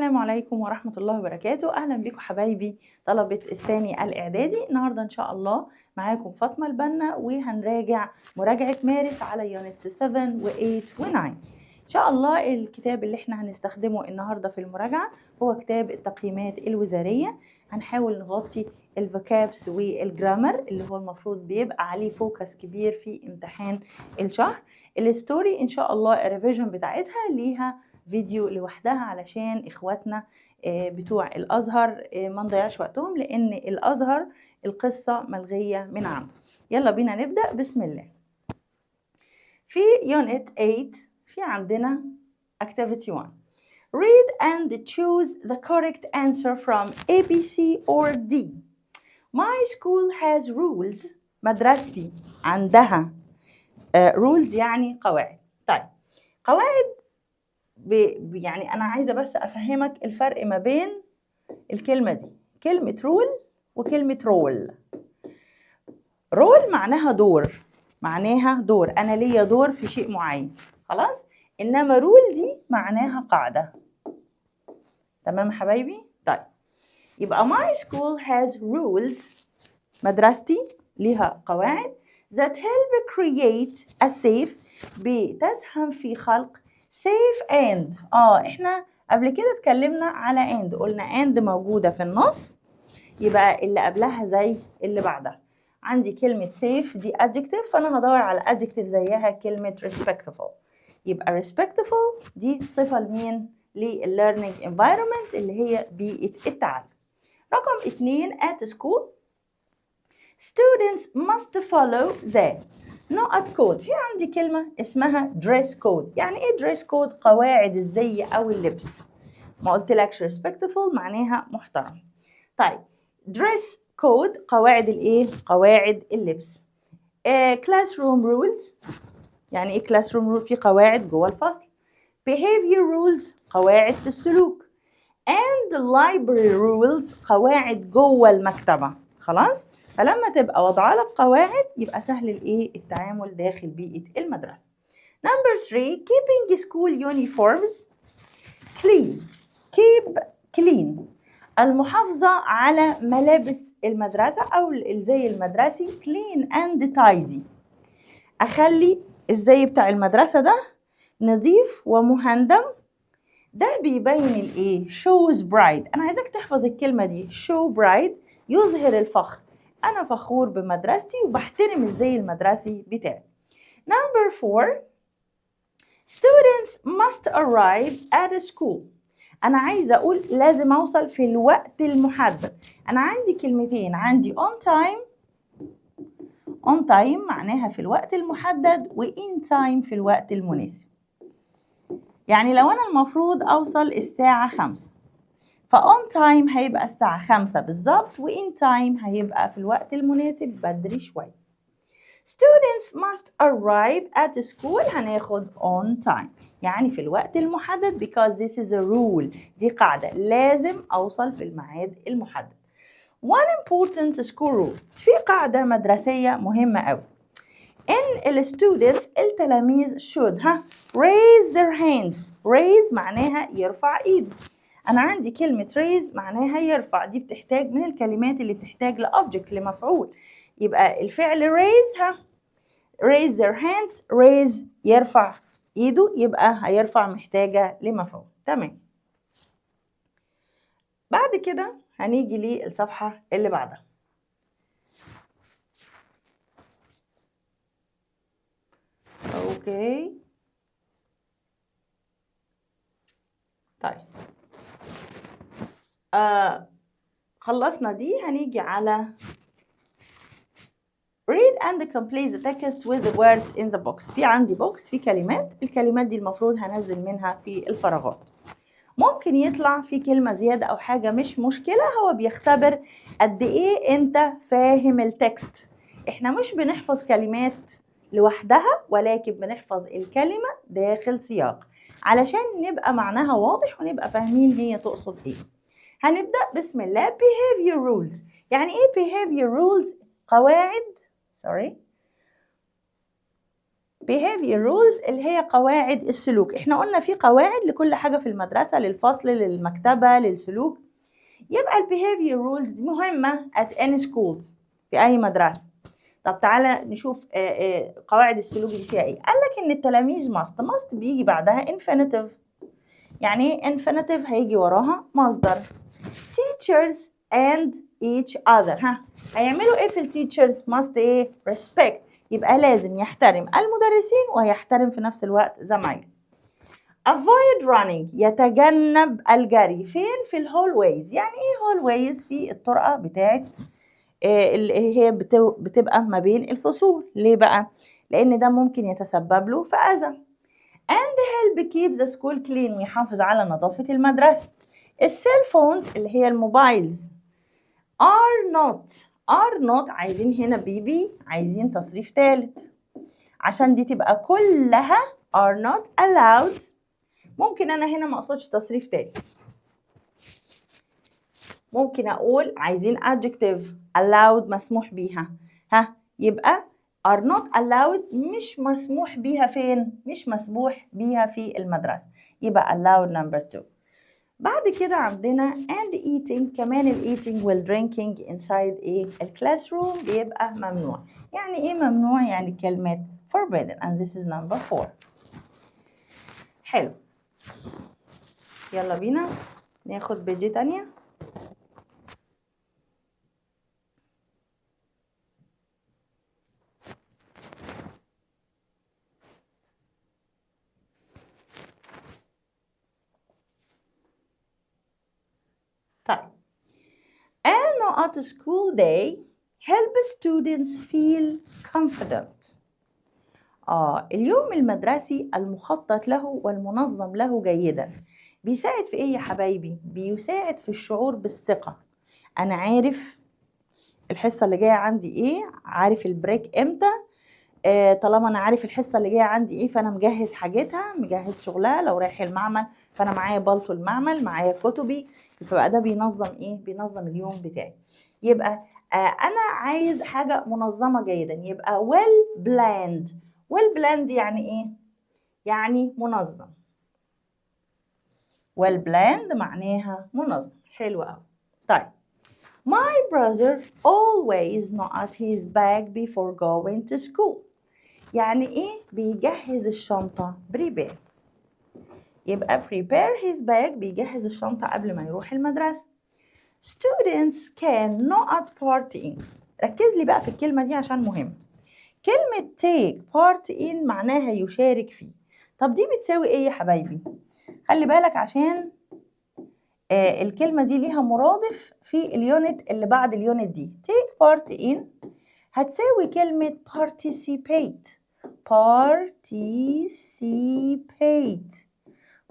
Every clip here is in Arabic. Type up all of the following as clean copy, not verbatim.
السلام عليكم ورحمة الله وبركاته. أهلا بكم حبايبي طلبة الثاني الإعدادي. النهاردة إن شاء الله معاكم فاطمة البنا وهنراجع مراجعة مارس على يونتس 7 و8 و9. إن شاء الله الكتاب اللي احنا هنستخدمه النهاردة في المراجعة هو كتاب التقييمات الوزارية. هنحاول نغطي الفوكابس والجرامر اللي هو المفروض بيبقى عليه فوكس كبير في امتحان الشهر. الستوري إن شاء الله الريفيجن بتاعتها ليها فيديو لوحدها علشان إخواتنا بتوع الأزهر ما نضيعش وقتهم، لأن الأزهر القصة ملغية من عنده. يلا بينا نبدأ بسم الله. في يونت 8 في عندنا activity 1. Read and choose the correct answer from A, B, C or D. My school has rules. مدرستي عندها rules يعني قواعد. طيب قواعد يعني أنا عايزة بس أفهمك الفرق ما بين الكلمة دي، كلمة رول وكلمة رول. رول معناها دور، أنا ليا دور في شيء معين، خلاص. إنما رول دي معناها قاعدة. تمام حبايبي؟ طيب يبقى my school has rules. مدرستي ليها قواعد that help create a safe. بتسهم في خلق safe and احنا قبل كده اتكلمنا على and، قلنا and موجودة في النص يبقى اللي قبلها زي اللي بعدها. عندي كلمة safe دي adjective، فأنا هدور على adjective زيها كلمة respectful. يبقى respectful دي صفة لمين؟ للlearning environment اللي هي بيئة التعلم. رقم 2 at school students must follow the not code. في عندي كلمة اسمها dress code. يعني ايه dress code؟ قواعد الزي أو اللبس. ما قلتلكش respectful معناها محترم. طيب dress code قواعد الايه؟ قواعد اللبس. classroom rules يعني ايه classroom rule؟ في قواعد جوه الفصل. behavior rules قواعد في السلوك. and library rules قواعد جوه المكتبة. خلاص؟ فلما تبقى وضع لك قواعد يبقى سهل الايه؟ التعامل داخل بيئة المدرسة. Number 3 keeping school uniforms clean. keep clean المحافظة على ملابس المدرسة أو الزي المدرسي clean and tidy. أخلي الزي بتاع المدرسة ده نظيف ومهندم. ده بيبين الايه؟ shows pride. أنا عايزاك تحفظ الكلمة دي، show pride يظهر الفخر. أنا فخور بمدرستي وبحترم الزي المدرسي بتاعي. Number 4 students must arrive at school. أنا عايزة أقول لازم أوصل في الوقت المحدد. أنا عندي كلمتين، عندي on time معناها في الوقت المحدد، و in time في الوقت المناسب. يعني لو أنا المفروض أوصل الساعة 5 فon time هيبقى الساعة 5 بالظبط، و in time هيبقى في الوقت المناسب بدري شوية. Students must arrive at school هناخد on time يعني في الوقت المحدد because this is a rule. دي قاعدة لازم أوصل في الميعاد المحدد. One important school rule. في قاعدة مدرسية مهمة أوي. إن students التلاميذ should raise their hands. raise معناها يرفع إيده. أنا عندي كلمة raise معناها يرفع، دي بتحتاج من الكلمات اللي بتحتاج لأوبجكت لمفعول. يبقى الفعل raise raise their hands، raise يرفع إيده، يبقى هيرفع محتاجة لمفعول. تمام. بعد كده هنيجي للصفحة اللي بعدها. أوكي طيب خلصنا دي، هنيجي على read and complete the text with the words in the box. في عندي box في كلمات، الكلمات دي المفروض هنزل منها في الفراغات. ممكن يطلع في كلمة زيادة أو حاجة، مش مشكلة، هو بيختبر قد إيه أنت فاهم التكست. إحنا مش بنحفظ كلمات لوحدها، ولكن بنحفظ الكلمة داخل سياق علشان نبقى معناها واضح ونبقى فاهمين هي تقصد إيه. هنبدأ بسم الله. behavior rules. يعني إيه behavior rules؟ قواعد behavior rules اللي هي قواعد السلوك. احنا قلنا في قواعد لكل حاجة في المدرسة، للفصل، للمكتبة، للسلوك. يبقى behavior rules دي مهمة at any schools في أي مدرسة. طب تعالى نشوف قواعد السلوك دي فيها ايه. قالك ان التلاميذ must بيجي بعدها infinitive. يعني ايه infinitive؟ هيجي وراها مصدر. teachers and each other. هيعملوا ايه في التيتشرز؟ must ايه؟ respect. يبقى لازم يحترم المدرسين ويحترم في نفس الوقت زمايله. avoid running يتجنب الجري. فين؟ في الهولويز. يعني ايه هولويز؟ في الطرقة بتاعت اللي هي بتبقى ما بين الفصول. ليه بقى؟ لأن ده ممكن يتسبب له في أذى. and help keep the school clean ويحافظ على نظافة المدرسة. السيل فونز اللي هي الموبايلز are not عايزين هنا بيبي، عايزين تصريف ثالث عشان دي تبقى كلها are not allowed. ممكن أنا هنا ما أقصدش تصريف ثالث، ممكن أقول عايزين adjective allowed مسموح بيها. يبقى are not allowed مش مسموح بيها. فين؟ مش مسموح بيها في المدرسة. يبقى allowed number 2. بعد كده عندنا and eating. كمان eating والdrinking inside ايه؟ الكلاس روم بيبقى ممنوع. يعني ايه ممنوع؟ يعني كلمة forbidden and this is number 4. حلو، يلا بينا ناخد بيجي تانية. طيب at a school day help students feel confident. اليوم المدرسي المخطط له والمنظم له جيدا بيساعد في ايه يا حبايبي؟ بيساعد في الشعور بالثقة. انا عارف الحصة اللي جاية عندي ايه، عارف البريك امتى. طالما انا عارف الحصة اللي جاية عندي ايه فانا مجهز حاجتها، مجهز شغلها. لو رايح المعمل فانا معايا بالطو المعمل، معايا كتبي. فبقى ده بينظم ايه؟ بينظم اليوم بتاعي. يبقى انا عايز حاجة منظمة جيدا. يبقى well planned. well planned يعني ايه؟ يعني منظم. well planned معناها منظم. حلو قوي. طيب my brother always not his bag before going to school. يعني ايه؟ بيجهز الشنطة prepare. يبقى prepare his bag بيجهز الشنطة قبل ما يروح المدرسة. students can not part in. ركز لي بقى في الكلمة دي عشان مهم. كلمة take part in معناها يشارك فيه. طب دي بتساوي ايه يا حبايبي؟ خلي بالك عشان الكلمة دي ليها مرادف في اليونت اللي بعد اليونت دي. take part in هتساوي كلمة participate.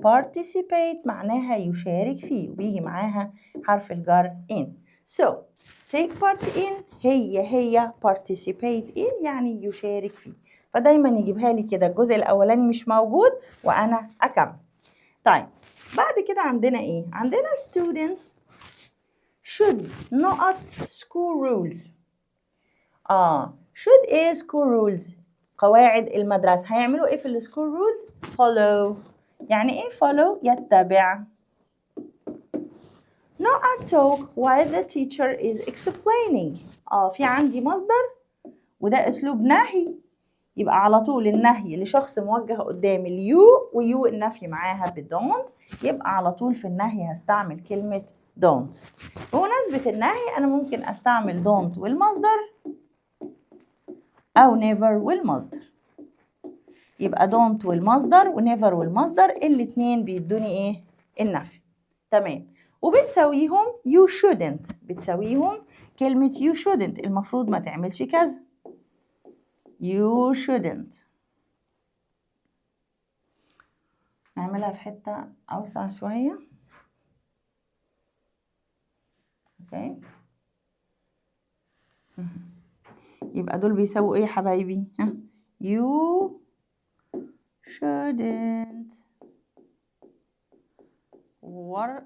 participate معناها يشارك فيه وبيجي معاها حرف الجر in. so take part in هي participate in يعني يشارك فيه. فدايما يجيبها لي كده الجزء الأولاني مش موجود وأنا أكمل. طيب بعد كده عندنا إيه؟ عندنا students should not school rules. should إيه school rules؟ قواعد المدرسة. هيعملوا إيه في السكول rules؟ follow. يعني إيه follow؟ يتبع. not talk while the teacher is explaining. في عندي مصدر وده أسلوب نهي. يبقى على طول النهي لشخص موجه قدام اليو، ويو النفي معاها بدونت. يبقى على طول في النهي هستعمل كلمة don't. بمناسبة النهي أنا ممكن أستعمل don't والمصدر أو never والمصدر. يبقى don't والمصدر ونيفر والمصدر الاتنين بيدوني ايه؟ النفي. تمام. وبتساويهم you shouldn't. بتساويهم كلمة you shouldn't. المفروض ما تعملش كذا. you shouldn't. نعملها في حتة أوسع شوية. اوكي. يبقى دول بيساووا ايه يا حبايبي؟ you shouldn't.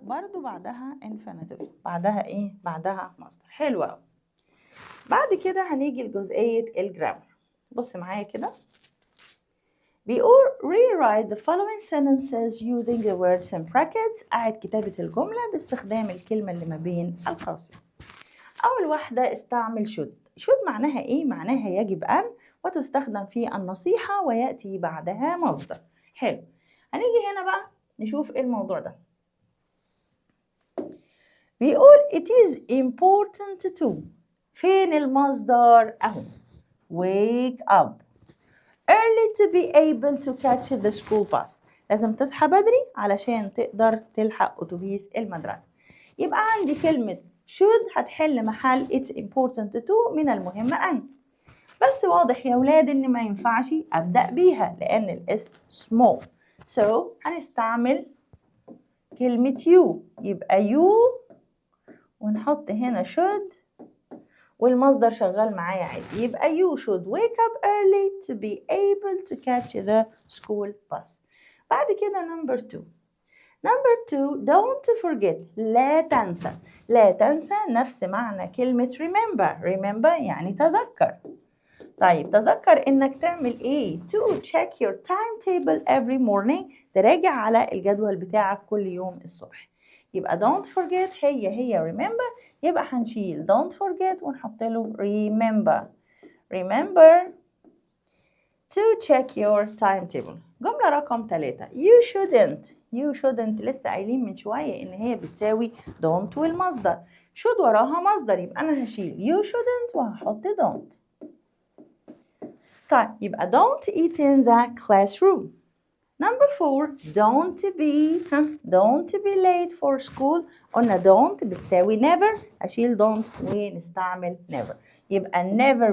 برضو بعدها infinitive. بعدها ايه؟ بعدها مصدر. حلو قوي. بعد كده هنيجي لجزئية الجرامر. بص معايا كده. بيقول rewrite the following sentences using the words in brackets. أعد كتابة الجملة باستخدام الكلمة اللي ما بين القوسين. أول واحدة استعمل should معناها إيه؟ معناها يجب أن، وتستخدم في النصيحة ويأتي بعدها مصدر. حلو، هنيجي هنا بقى نشوف إيه الموضوع ده. بيقول it is important to. فين المصدر؟ أهو wake up early to be able to catch the school bus. لازم تصحى بدري علشان تقدر تلحق أتوبيس المدرسة. يبقى عندي كلمة should هتحل محل it's important to، من المهم أن. بس واضح يا ولاد إن ما ينفعش أبدأ بيها لأن الاسم small. so هنستعمل كلمة you، يبقى you ونحط هنا should والمصدر شغال معايا عادي. يبقى you should wake up early to be able to catch the school bus. بعد كده number 2. Number 2 don't forget. لا تنسى. لا تنسى نفس معنى كلمة remember. remember يعني تذكر. طيب تذكر إنك تعمل إيه؟ to check your timetable every morning. تراجع على الجدول بتاعك كل يوم الصبح. يبقى don't forget هي remember، يبقى هنشيل don't forget ونحط له remember. remember to check your timetable. جملة رقم 3 you shouldn't لسه قايلين من شوية إن هي بتساوي don't والمصدر. should وراها مصدر، يبقى أنا هشيل you shouldn't وهحط don't. طيب يبقى don't eat in the classroom. Number 4 don't be late for school. قلنا don't بتساوي never، أشيل don't ونستعمل never. يبقى never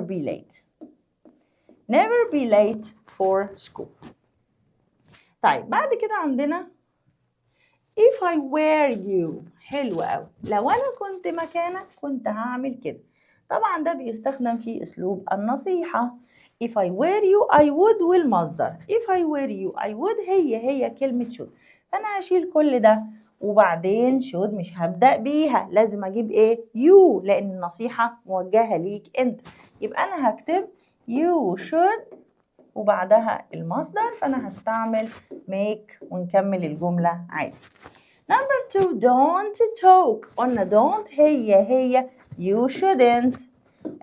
be late for school. طيب بعد كده عندنا if I were you. حلو أوي، لو أنا كنت مكانك كنت هعمل كده. طبعا ده بيستخدم في أسلوب النصيحة. if I were you I would والمصدر. if I were you I would هي كلمة should. فأنا هشيل كل ده وبعدين should مش هبدأ بيها، لازم أجيب إيه؟ you، لأن النصيحة موجهة ليك أنت. يبقى أنا هكتب you should وبعدها المصدر، فأنا هستعمل make ونكمل الجملة عادي. Number 2 don't talk. قلنا don't هي you shouldn't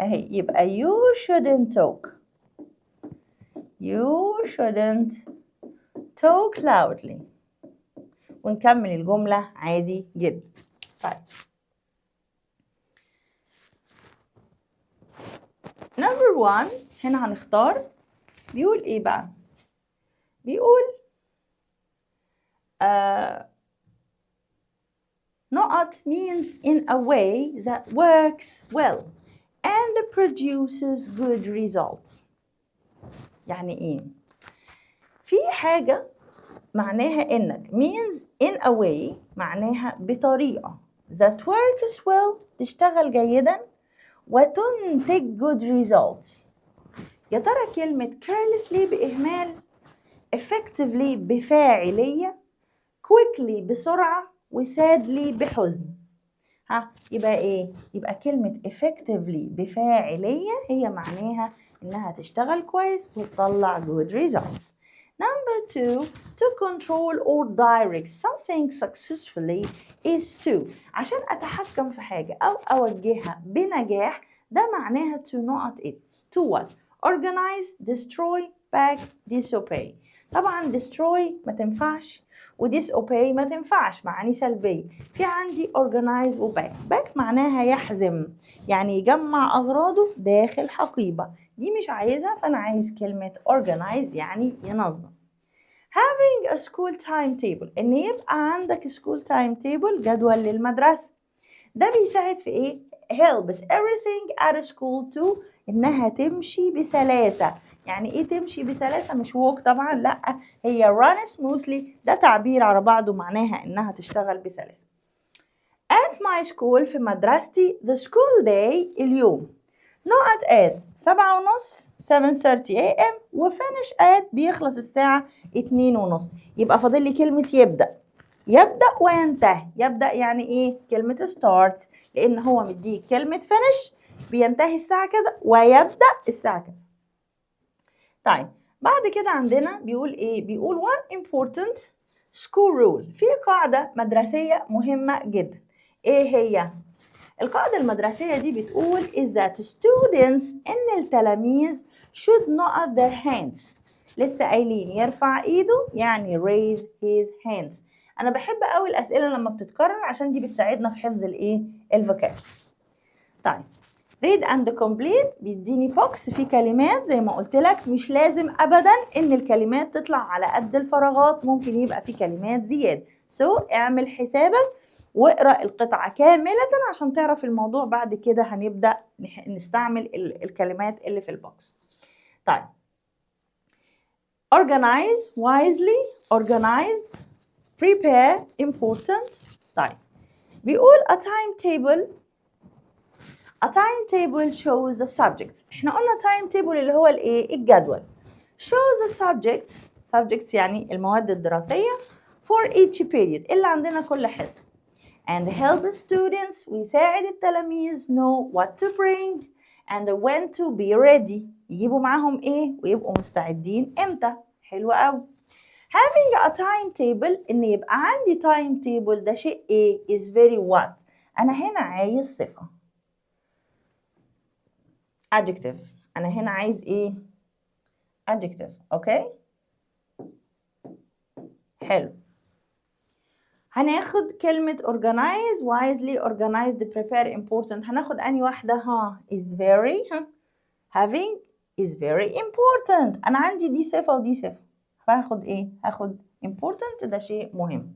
أهي، يبقى you shouldn't talk loudly ونكمل الجملة عادي جدا. طيب Number 1 هنا هنختار. بيقول إيه بقى؟ بيقول not means in a way that works well and produces good results. يعني إيه؟ في حاجة معناها إنك means in a way معناها بطريقة that works well تشتغل جيدا وتنتج good results. يا ترى كلمة carelessly بإهمال، effectively بفاعلية، quickly بسرعة، وsadly بحزن. يبقى إيه؟ يبقى كلمة effectively بفاعلية هي معناها إنها تشتغل كويس وتطلع good results. Number 2 to control or direct something successfully is to. عشان أتحكم في حاجة أو أوجهها بنجاح، ده معناها to not it. to what? organize, destroy, back, disobey. طبعا destroy ما تنفعش وdisobey ما تنفعش، معاني سلبية. في عندي organize وback. back معناها يحزم، يعني يجمع أغراضه داخل حقيبة. دي مش عايزها، فأنا عايز كلمة organize يعني ينظم. having a school timetable، إن يبقى عندك school timetable جدول للمدرسة. ده بيساعد في إيه؟ helps everything at school to إنها تمشي بسلاسة. يعني إيه تمشي بسلاسة؟ مش walk طبعا، لأ، هي run smoothly. ده تعبير على بعضه معناها إنها تشتغل بسلاسة. at my school في مدرستي the school day اليوم not at 7:30 7:30 a.m. وfinish at بيخلص الساعة 2:30. يبقى فاضل لي كلمة يبدأ وينتهي. يبدأ يعني إيه؟ كلمة start، لأن هو مديك كلمة finish بينتهي الساعة كذا ويبدأ الساعة كذا. طيب بعد كده عندنا بيقول ايه؟ بيقول one important school rule، في قاعدة مدرسية مهمة جدا. ايه هي؟ القاعدة المدرسية دي بتقول is that students، إن التلاميذ should not their hands، لسه قايلين يرفع إيده يعني raise his hands. أنا بحب قوي الأسئلة لما بتتكرر عشان دي بتساعدنا في حفظ الإيه؟ الفوكابس. طيب read and complete بيديني بوكس فيه كلمات زي ما قلت لك، مش لازم أبدا إن الكلمات تطلع على قد الفراغات، ممكن يبقى فيه كلمات زيادة. اعمل حسابك واقرأ القطعة كاملة عشان تعرف الموضوع. بعد كده هنبدأ نستعمل الكلمات اللي في البوكس. طيب organize wisely، organized، prepare important. طيب بيقول a timetable shows the subjects. احنا قلنا timetable اللي هو الايه؟ الجدول. shows the subjects يعني المواد الدراسية for each period اللي عندنا كل حصة. and help students، ويساعد التلاميذ know what to bring and when to be ready، يجيبوا معاهم ايه ويبقوا مستعدين امتى. حلو قوي. having a timetable، ان يبقى عندي timetable ده شيء ايه؟ is very what. انا هنا عايز صفة adjective، انا هنا عايز ايه؟ adjective. اوكي حلو. هناخد كلمة organize wisely، organized، prepare important. هناخد أنهي واحدة؟ is very، having is very important. أنا عندي دي صفة ودي صفة، فهاخد إيه؟ هاخد important، ده شيء مهم.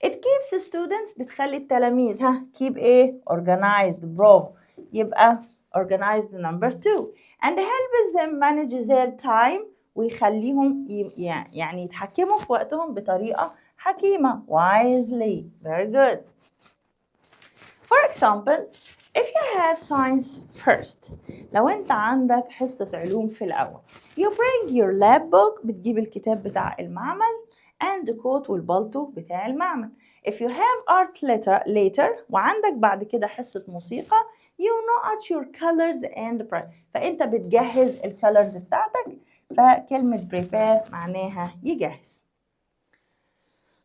it keeps students، بتخلي التلاميذ keep إيه؟ organized. برافو، يبقى organized number 2. and helps them manage their time، ويخليهم يعني يتحكموا في وقتهم بطريقة حكيمة wisely. very good. for example if you have science first، لو انت عندك حصة علوم في الأول you bring your lab book، بتجيب الكتاب بتاع المعمل and the coat والبلطو بتاع المعمل. if you have art later، وعندك بعد كده حصة موسيقى you know your colors and فأنت بتجهز الكالرز بتاعتك، فكلمة prepare معناها يجهز.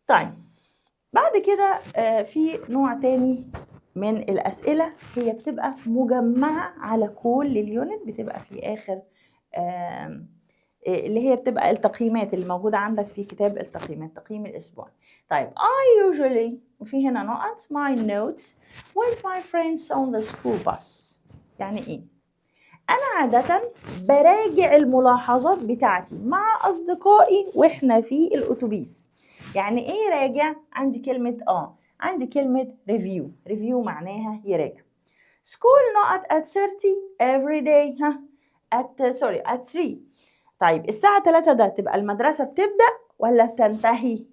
طيب بعد كده في نوع تاني من الأسئلة هي بتبقى مجمعة على كل اليونت، بتبقى في آخر اللي هي بتبقى التقييمات اللي موجودة عندك في كتاب التقييمات، تقييم الأسبوع. طيب I usually، وفي هنا نقط my notes with my friends on the school bus. يعني إيه؟ أنا عادة براجع الملاحظات بتاعتي مع أصدقائي وإحنا في الأتوبيس. يعني إيه راجع؟ عندي كلمة عندي كلمة review معناها يراجع. school not at 30 every day at 3. طيب الساعة 3 ده تبقى المدرسة بتبدأ ولا بتنتهي؟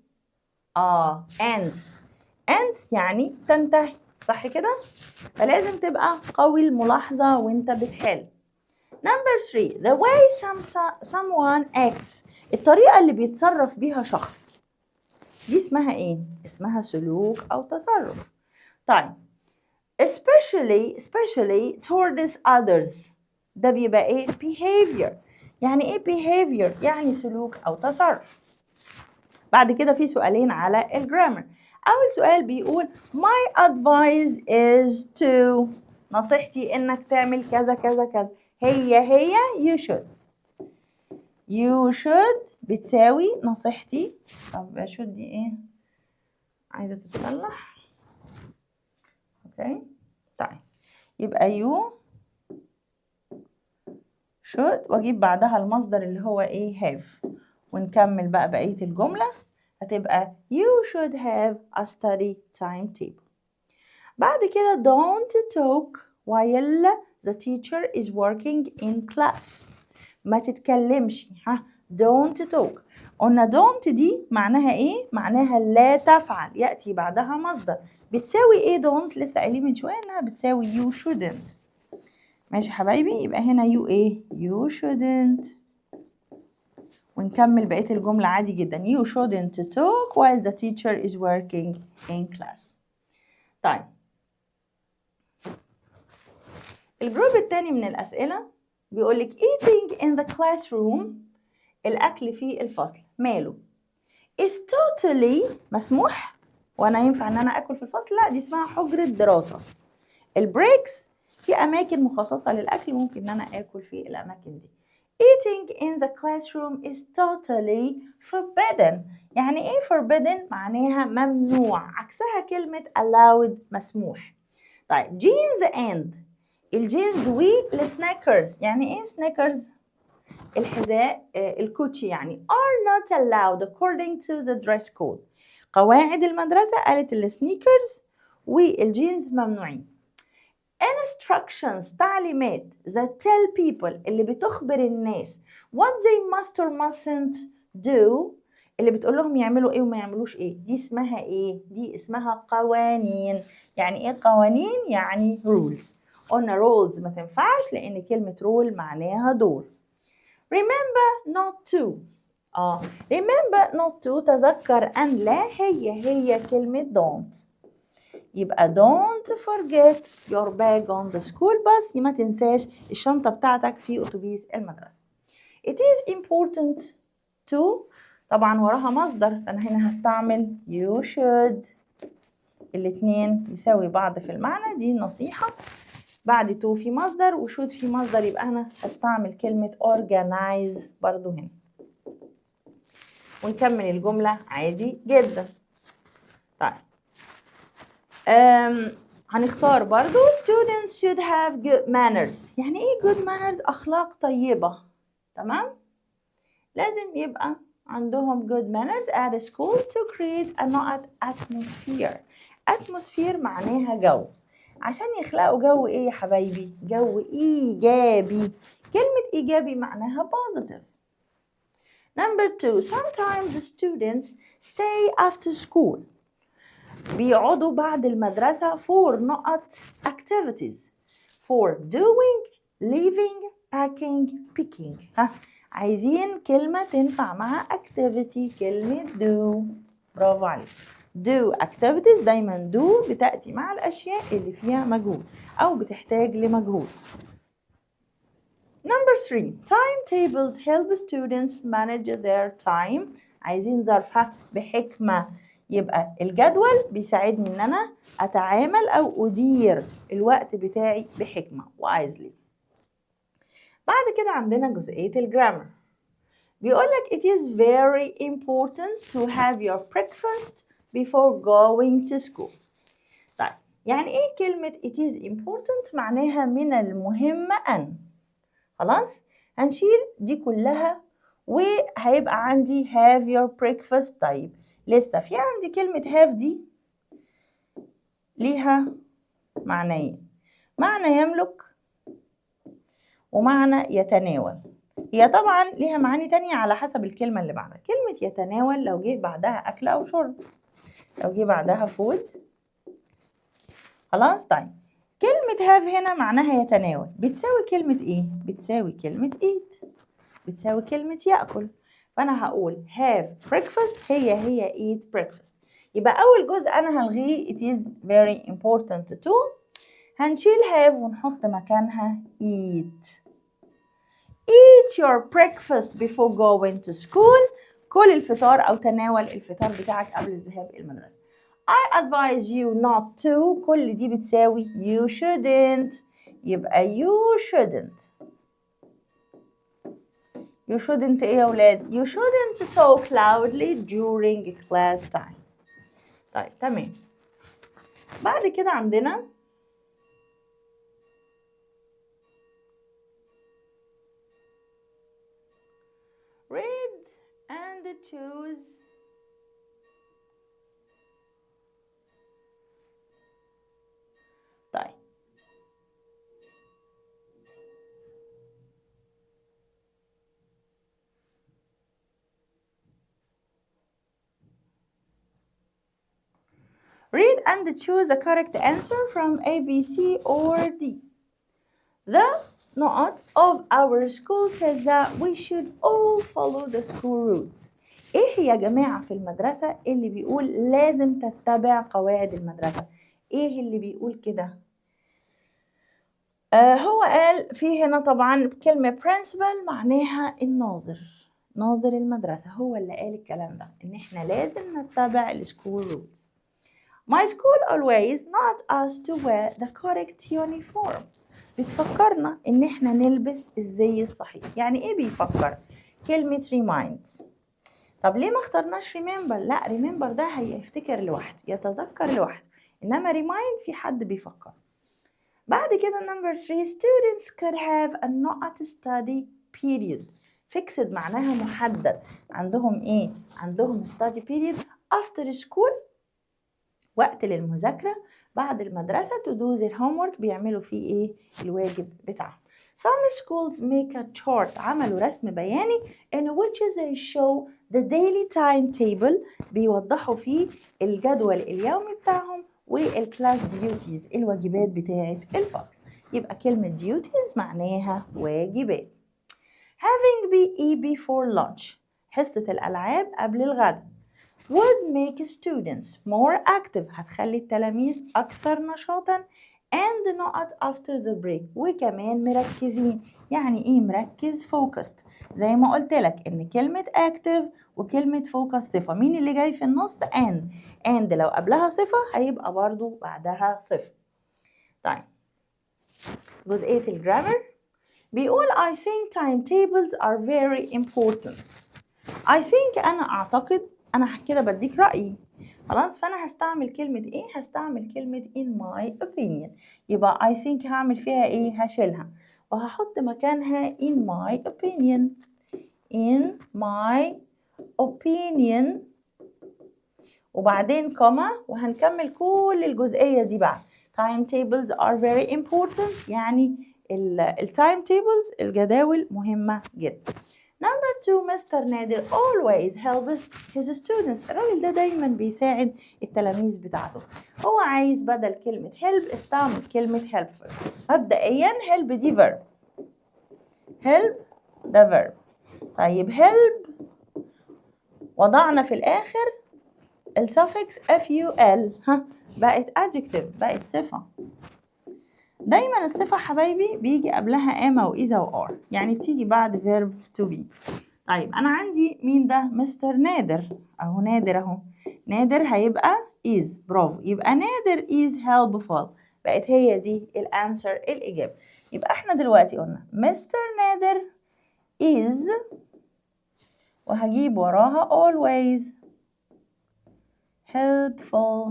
ends يعني تنتهي، صح كده؟ فلازم تبقى قوي الملاحظة وانت بتحل. number 3 the way someone acts، الطريقة اللي بيتصرف بيها شخص، دي اسمها ايه؟ اسمها سلوك أو تصرف. طيب especially towards others، ده بيبقى ايه؟ behavior. يعني ايه behavior؟ يعني سلوك أو تصرف. بعد كده في سؤالين على الجرامر. أول سؤال بيقول my advice is to، نصيحتي إنك تعمل كذا كذا كذا. هي you should بتساوي نصيحتي. طب should دي ايه؟ عايزة تتصلح. اوكي طيب يبقى you should واجيب بعدها المصدر اللي هو ايه؟ have، ونكمل بقى بقية الجملة. هتبقى you should have a study timetable. بعد كده don't talk while the teacher is working in class، ما تتكلمش. don't talk. قلنا don't دي معناها ايه؟ معناها لا تفعل، يأتي بعدها مصدر. بتساوي ايه don't؟ لسه قايلين من شوية انها بتساوي you shouldn't. ماشي حبايبي؟ يبقى هنا you ايه؟ you shouldn't. ونكمل بقية الجملة عادي جدا. you shouldn't talk while the teacher is working in class. طيب الجروب التاني من الأسئلة بيقولك eating in the classroom الأكل في الفصل ماله؟ is totally مسموح وأنا ينفع إن أنا أكل في الفصل؟ لا، دي اسمها حجرة دراسة. البريكس في أماكن مخصصة للأكل، ممكن إن أنا آكل في الأماكن دي. Eating in the classroom is totally forbidden. يعني إيه forbidden؟ معناها ممنوع، عكسها كلمة allowed مسموح. طيب jeans and الجينز والسناكرز، يعني إيه سناكرز؟ الحذاء الكوتشي يعني are not allowed according to the dress code. قواعد المدرسة قالت السنيكرز والجينز ممنوعين. Instructions تعليمات that tell people اللي بتخبر الناس what they must or mustn't do، اللي بتقول لهم يعملوا ايه وما يعملوش ايه، دي اسمها ايه؟ دي اسمها قوانين. يعني ايه قوانين؟ يعني rules. قلنا rules ما تنفعش لان كلمة rule معناها دور. remember not to remember not to تذكر أن لا، هي كلمة don't. يبقى don't forget your bag on the school bus، ما تنساش الشنطة بتاعتك في أتوبيس المدرسة. It is important to طبعا وراها مصدر، فأنا هنا هستعمل you should، الاتنين يساوي بعض في المعنى، دي نصيحة. بعد to في مصدر وشود في مصدر، يبقى أنا هستعمل كلمة organize برضو هنا، ونكمل الجملة عادي جدا. طيب هنختار برضو students should have good manners. يعني ايه good manners؟ أخلاق طيبة. تمام؟ لازم يبقى عندهم good manners at school to create a atmosphere. atmosphere معناها جو. عشان يخلقوا جو ايه يا حبايبي؟ جو إيجابي. كلمة إيجابي معناها positive. Number 2, sometimes students stay after school. بيقعدوا بعد المدرسة for activities for doing, leaving, packing, picking. عايزين كلمة تنفع مع activity، كلمة do. برافو عليك. do activities دايما do بتأتي مع الأشياء اللي فيها مجهود أو بتحتاج لمجهود. Number 3, timetables help students manage their time. عايزين ظرفها بحكمة. يبقى الجدول بيساعدني ان انا اتعامل او ادير الوقت بتاعي بحكمة wisely. بعد كده عندنا جزئية الجرامر. بيقولك it is very important to have your breakfast before going to school. طيب يعني ايه كلمة it is important؟ معناها من المهم ان. خلاص هنشيل دي كلها وهيبقى عندي have your breakfast. طيب لسه في عندي كلمة have دي ليها معنيين، معنى يملك ومعنى يتناول. هي طبعا ليها معاني تانية على حسب الكلمة اللي بعدها. كلمة يتناول لو جه بعدها أكل أو شرب، لو جه بعدها food. خلاص طيب كلمة have هنا معناها يتناول، بتساوي كلمة إيه؟ بتساوي كلمة eat، بتساوي كلمة يأكل. فأنا هقول have breakfast هي eat breakfast. يبقى أول جزء أنا هلغيه it is very important to. هنشيل have ونحط مكانها eat. Eat your breakfast before going to school. كل الفطار أو تناول الفطار بتاعك قبل الذهاب المدرسة. I advise you not to. كل دي بتساوي you shouldn't. يبقى you shouldn't. You shouldn't إيه يا ولاد؟ You shouldn't talk loudly during class time. طيب تمام. بعد كده عندنا read and choose. طيب read and choose the correct answer from A, B, C or D. The نقط of our school says that we should all follow the school routes. ايه يا جماعة في المدرسة اللي بيقول لازم تتبع قواعد المدرسة؟ ايه اللي بيقول كده؟ هو قال في هنا طبعا كلمة principal معناها الناظر. ناظر المدرسة هو اللي قال الكلام ده، إن إحنا لازم نتبع السكول rules. My school always not us to wear the correct uniform. بتفكرنا إن إحنا نلبس الزي الصحيح. يعني إيه بيفكر؟ كلمة reminds. طب ليه ما اخترناش remember؟ لا remember ده هيفتكر لوحده، يتذكر لوحده، إنما remind في حد بيفكر. بعد كده number 3 students could have a not study period. fixed معناها محدد. عندهم إيه؟ عندهم study period after school، وقت للمذاكرة بعد المدرسة to do their homework، بيعملوا فيه إيه؟ الواجب بتاعهم. Some schools make a chart، عملوا رسم بياني in which they show the daily timetable، بيوضحوا فيه الجدول اليومي بتاعهم والclass duties، الواجبات بتاعة الفصل. يبقى كلمة duties معناها واجبات. Having PE before lunch، حصة الألعاب قبل الغداء would make students more active، هتخلي التلاميذ أكثر نشاطاً and not after the break، وكمان مركزين. يعني إيه مركز؟ focused. زي ما قلت لك إن كلمة active وكلمة focus صفة، مين اللي جاي في النص؟ and لو قبلها صفة هيبقى برضو بعدها صفة. طيب جزئية الجرامر بيقول I think timetables are very important. I think أنا أعتقد، أنا كده بديك رأيي خلاص، فأنا هستعمل كلمة إيه؟ هستعمل كلمة in my opinion. يبقى I think هعمل فيها إيه؟ هشيلها وهحط مكانها in my opinion. in my opinion وبعدين كوما، وهنكمل كل الجزئية دي بعد. timetables are very important، يعني التايم تيبلز الجداول مهمة جدا. Number 2 Mr. نادر always helps his students. الراجل ده دايما بيساعد التلاميذ بتاعته. هو عايز بدل كلمة help استعمل كلمة helpful. مبدئيا help دي verb. help ده verb. طيب help وضعنا في الآخر السفكس ful، بقت adjective، بقت صفة. دايما الصفة حبايبي بيجي قبلها am أو is أو are، يعني بتيجي بعد verb to be. طيب أنا عندي مين ده؟ مستر نادر أهو، نادر أهو، نادر هيبقى is، برافو، يبقى نادر is helpful، بقت هي دي الانسر الإجابة. يبقى احنا دلوقتي قلنا مستر نادر is وهجيب وراها always helpful.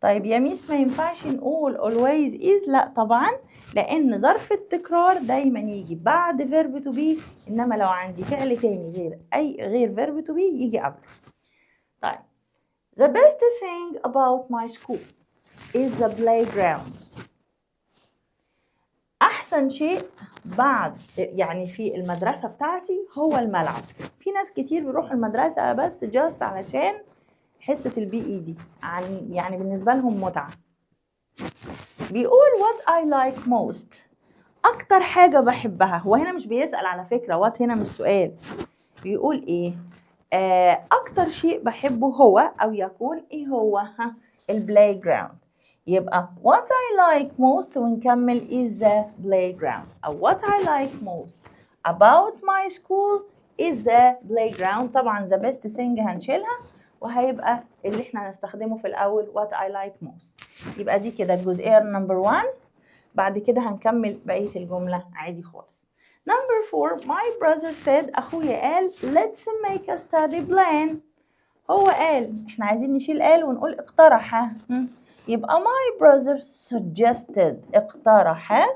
طيب يا ميس ما ينفعش نقول always is؟ لا طبعا، لأن ظرف التكرار دايما يجي بعد verb to be، إنما لو عندي فعل تاني غير verb to be يجي قبل. طيب the best thing about my school is the playground. أحسن شيء بعد يعني في المدرسة بتاعتي هو الملعب. في ناس كتير بيروحوا المدرسة بس just علشان حصة البي اي دي، يعني بالنسبة لهم متعة. بيقول what I like most، أكتر حاجة بحبها. هو هنا مش بيسأل على فكرة، what هنا مش سؤال، بيقول إيه؟ أكتر شيء بحبه هو أو يكون إيه هو؟ البلاي جراوند. يبقى what I like most ونكمل is the playground، أو what I like most about my school is the playground. طبعا the best thing هنشيلها وهيبقى اللي احنا هنستخدمه في الأول what I like most. يبقى دي كده الجزئية نمبر 1. بعد كده هنكمل بقية الجملة عادي خالص. Number 4 my brother said، أخويا قال let's make a study plan. هو قال، احنا عايزين نشيل قال ونقول اقترح. يبقى my brother suggested، اقترح.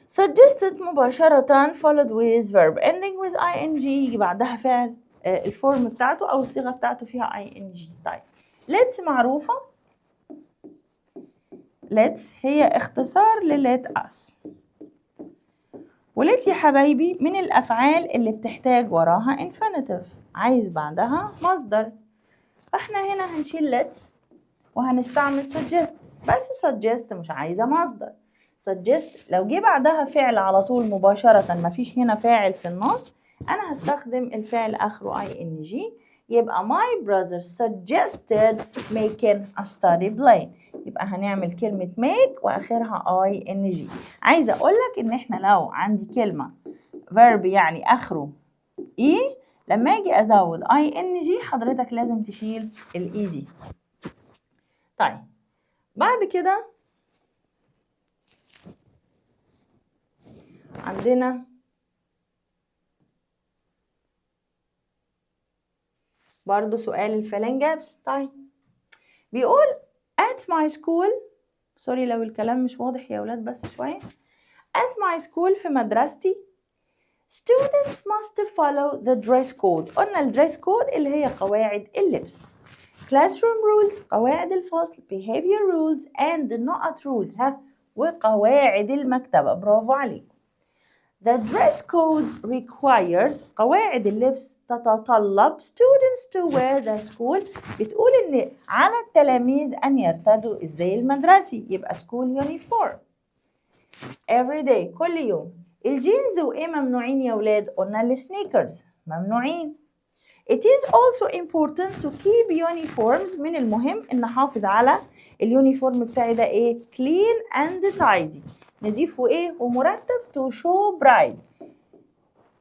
suggested مباشرة followed with verb ending with ing، يجي بعدها فعل الفورم بتاعته أو الصيغة بتاعته فيها ing. طيب let's معروفة، let's هي اختصار let us، وليت يا حبايبي من الأفعال اللي بتحتاج وراها infinitive، عايز بعدها مصدر، فاحنا هنا هنشيل let's وهنستعمل suggest، بس suggest مش عايزة مصدر. suggest لو جه بعدها فعل على طول مباشرة، مفيش هنا فاعل في النص، أنا هستخدم الفعل آخره ing. يبقى my brother suggested making a study plan، يبقى هنعمل كلمة make وآخرها ing. عايزة أقولك إن إحنا لو عندي كلمة verb يعني آخره e، لما أجي أزود ing حضرتك لازم تشيل ال ed. طيب بعد كده عندنا برضو سؤال الفيلين جابس. طيب بيقول at my school، سوري لو الكلام مش واضح يا ولاد بس شوية. at my school في مدرستي students must follow the dress code. قلنا ال dress code اللي هي قواعد اللبس. classroom rules قواعد الفصل، behavior rules and not rules وقواعد المكتبة. برافو عليكم. The dress code requires قواعد اللبس تتطلب students to wear the school، بتقول إن على التلاميذ أن يرتدوا الزي المدرسي، يبقى school uniform. every day كل يوم. الجينز وإيه ممنوعين يا ولاد؟ قلنا السنيكرز ممنوعين. It is also important to keep uniforms، من المهم إن أحافظ على اليونيفورم بتاعي ده إيه؟ clean and tidy، نضيفه إيه؟ ومرتب to show pride،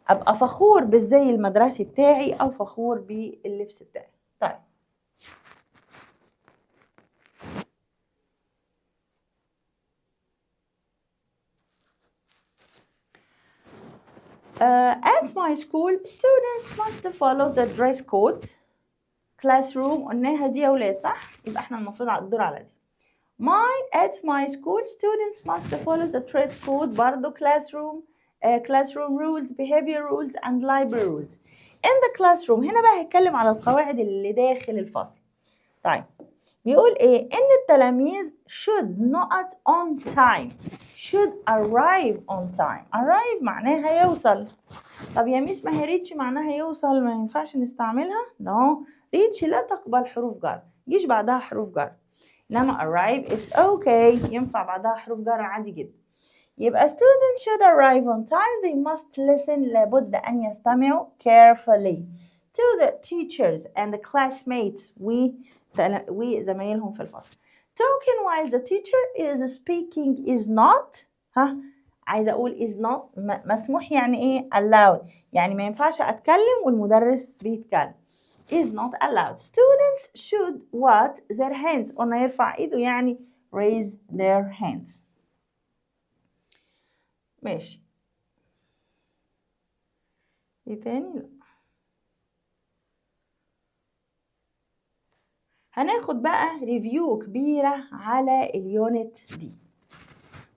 أبقى فخور بالزي المدرسي بتاعي أو فخور باللبس بتاعي. طيب at my school students must follow the dress code. classroom قلناها دي يا ولاد صح؟ يبقى احنا المفروض الدور على دي. at my school students must follow the dress code، برضو classroom rules، behavior rules and library rules. in the classroom هنا بقى هيتكلم على القواعد اللي داخل الفصل. طيب بيقول ايه؟ ان التلاميذ should not on time، should arrive on time. arrive معناها يوصل. طب يا ميس ما هي reach معناها يوصل، ما ينفعش نستعملها؟ no، reach لا تقبل حروف جر، يجيش بعدها حروف جر. إنما arrive it's okay، ينفع بعدها حروف جر عادي جدا. يبقى students should arrive on time، they must listen، لابد أن يستمعوا carefully to the teachers and the classmates وزمايلهم في الفصل. talking while the teacher is speaking is not عايزة أقول is not مسموح يعني إيه؟ allowed، يعني ما ينفعش أتكلم والمدرس بيتكلم. is not allowed. students should what their hands، قلنا يرفع إيده يعني raise their hands. ماشي. إيه تاني؟ لا. هناخد بقى ريفيو كبيرة على اليونت دي.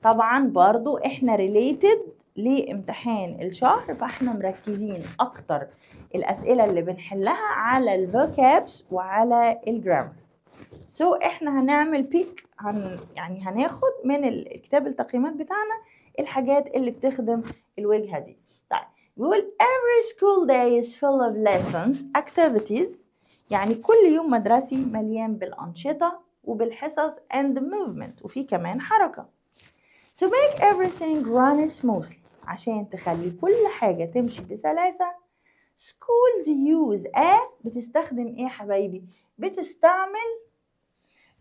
طبعا برضو احنا related لامتحان الشهر، فاحنا مركزين اكتر الاسئلة اللي بنحلها على الفوكابس وعلى الجرامر. احنا هنعمل بيك، يعني هناخد من الكتاب التقييمات بتاعنا الحاجات اللي بتخدم الوجهة دي. طيب بيقول every school day is full of lessons activities، يعني كل يوم مدرسي مليان بالأنشطة وبالحصص and movement، وفي كمان حركة. to make everything run smoothly، عشان تخلي كل حاجة تمشي بسلاسة schools use بتستخدم ايه يا حبايبي؟ بتستعمل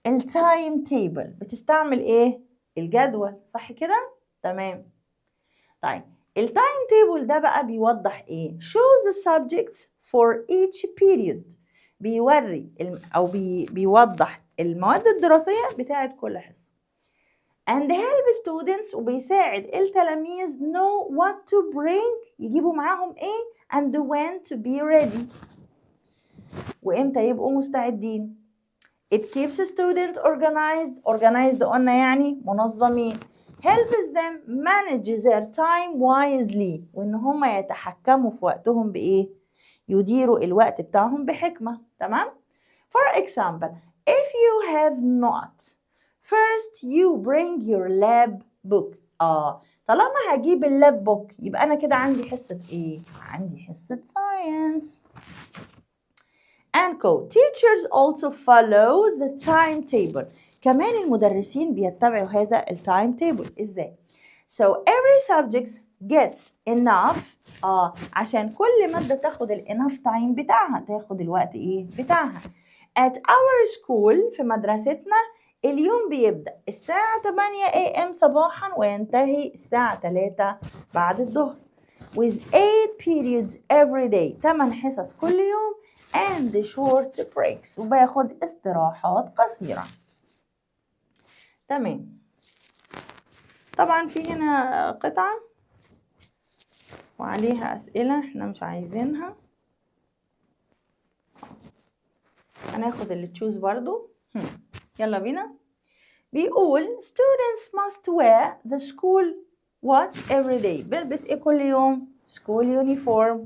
التايم تيبل، بتستعمل ايه؟ الجدول، صح كده؟ تمام. طيب التايم تيبل ده بقى بيوضح ايه؟ shows the subjects for each period، بيوري او بيوضح المواد الدراسية بتاعت كل حصة. and help students، وبيساعد التلاميذ know what to bring، يجيبوا معاهم ايه and when to be ready، وامتى يبقوا مستعدين. it keeps students organized قلنا يعني منظمين. helps them manage their time wisely، وان هم يتحكموا في وقتهم بايه؟ يديروا الوقت بتاعهم بحكمة. تمام. for example if you have not first you bring your lab book. طالما هجيب اللاب بوك يبقى أنا كده عندي حصة إيه؟ عندي حصة science. and co-teachers also follow the timetable، كمان المدرسين بيتبعوا هذا التايم تيبل. إزاي؟ so every subject gets enough عشان كل مادة تاخد enough time بتاعها، تاخد الوقت إيه؟ بتاعها. at our school في مدرستنا اليوم بيبدأ الساعة 8 AM صباحا وينتهي الساعة 3 بعد الظهر with 8 periods every day 8 حصص كل يوم and short breaks وباخد استراحات قصيرة. تمام. طبعا في هنا قطعة وعليها أسئلة احنا مش عايزينها، هناخد اللي تشوز برضو. يلا بينا. بيقول students must wear the school what every day بيلبس ايه كل يوم؟ school uniform.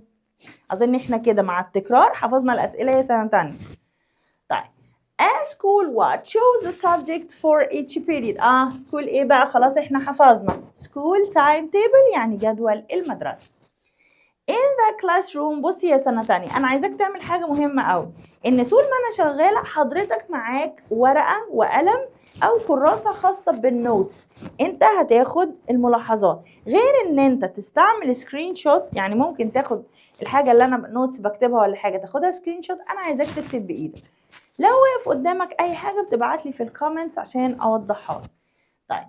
أظن احنا كده مع التكرار حفظنا الأسئلة يا سنة تانية. طيب a school what choose the subject for each period. school ايه بقى؟ خلاص احنا حفظنا school timetable يعني جدول المدرسة. in the classroom. بصي يا سنة تانية أنا عايزاك تعمل حاجة مهمة أوي، إن طول ما أنا شغالة حضرتك معاك ورقة وقلم أو كراسة خاصة بالنوتس، أنت هتاخد الملاحظات، غير إن أنت تستعمل سكرين شوت. يعني ممكن تاخد الحاجة اللي أنا نوتس بكتبها ولا حاجة تاخدها سكرين شوت. أنا عايزاك تكتب بإيدك، لو وقف قدامك أي حاجة بتبعتلي في الكومنتس عشان أوضحها. طيب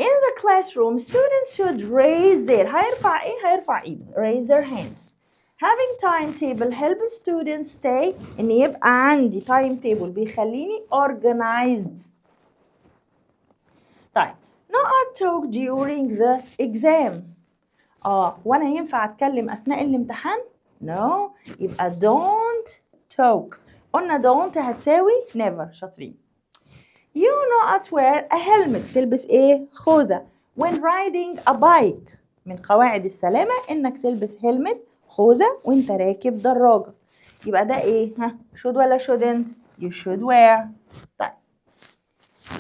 in the classroom students should raise their هيرفع ايه؟ هيرفع ايده raise their hands. having timetable help students stay ان يبقى عندي timetable بيخليني organized. طيب not talk during the exam. وانا ينفع اتكلم اثناء الامتحان؟ no. يبقى don't talk. قلنا don't هتساوي never. شاطرين. You not wear a helmet. تلبس ايه؟ خوذة. when riding a bike. من قواعد السلامة انك تلبس helmet خوذة وانت راكب دراجة. يبقى ده ايه؟ should ولا shouldn't؟ you should wear. طيب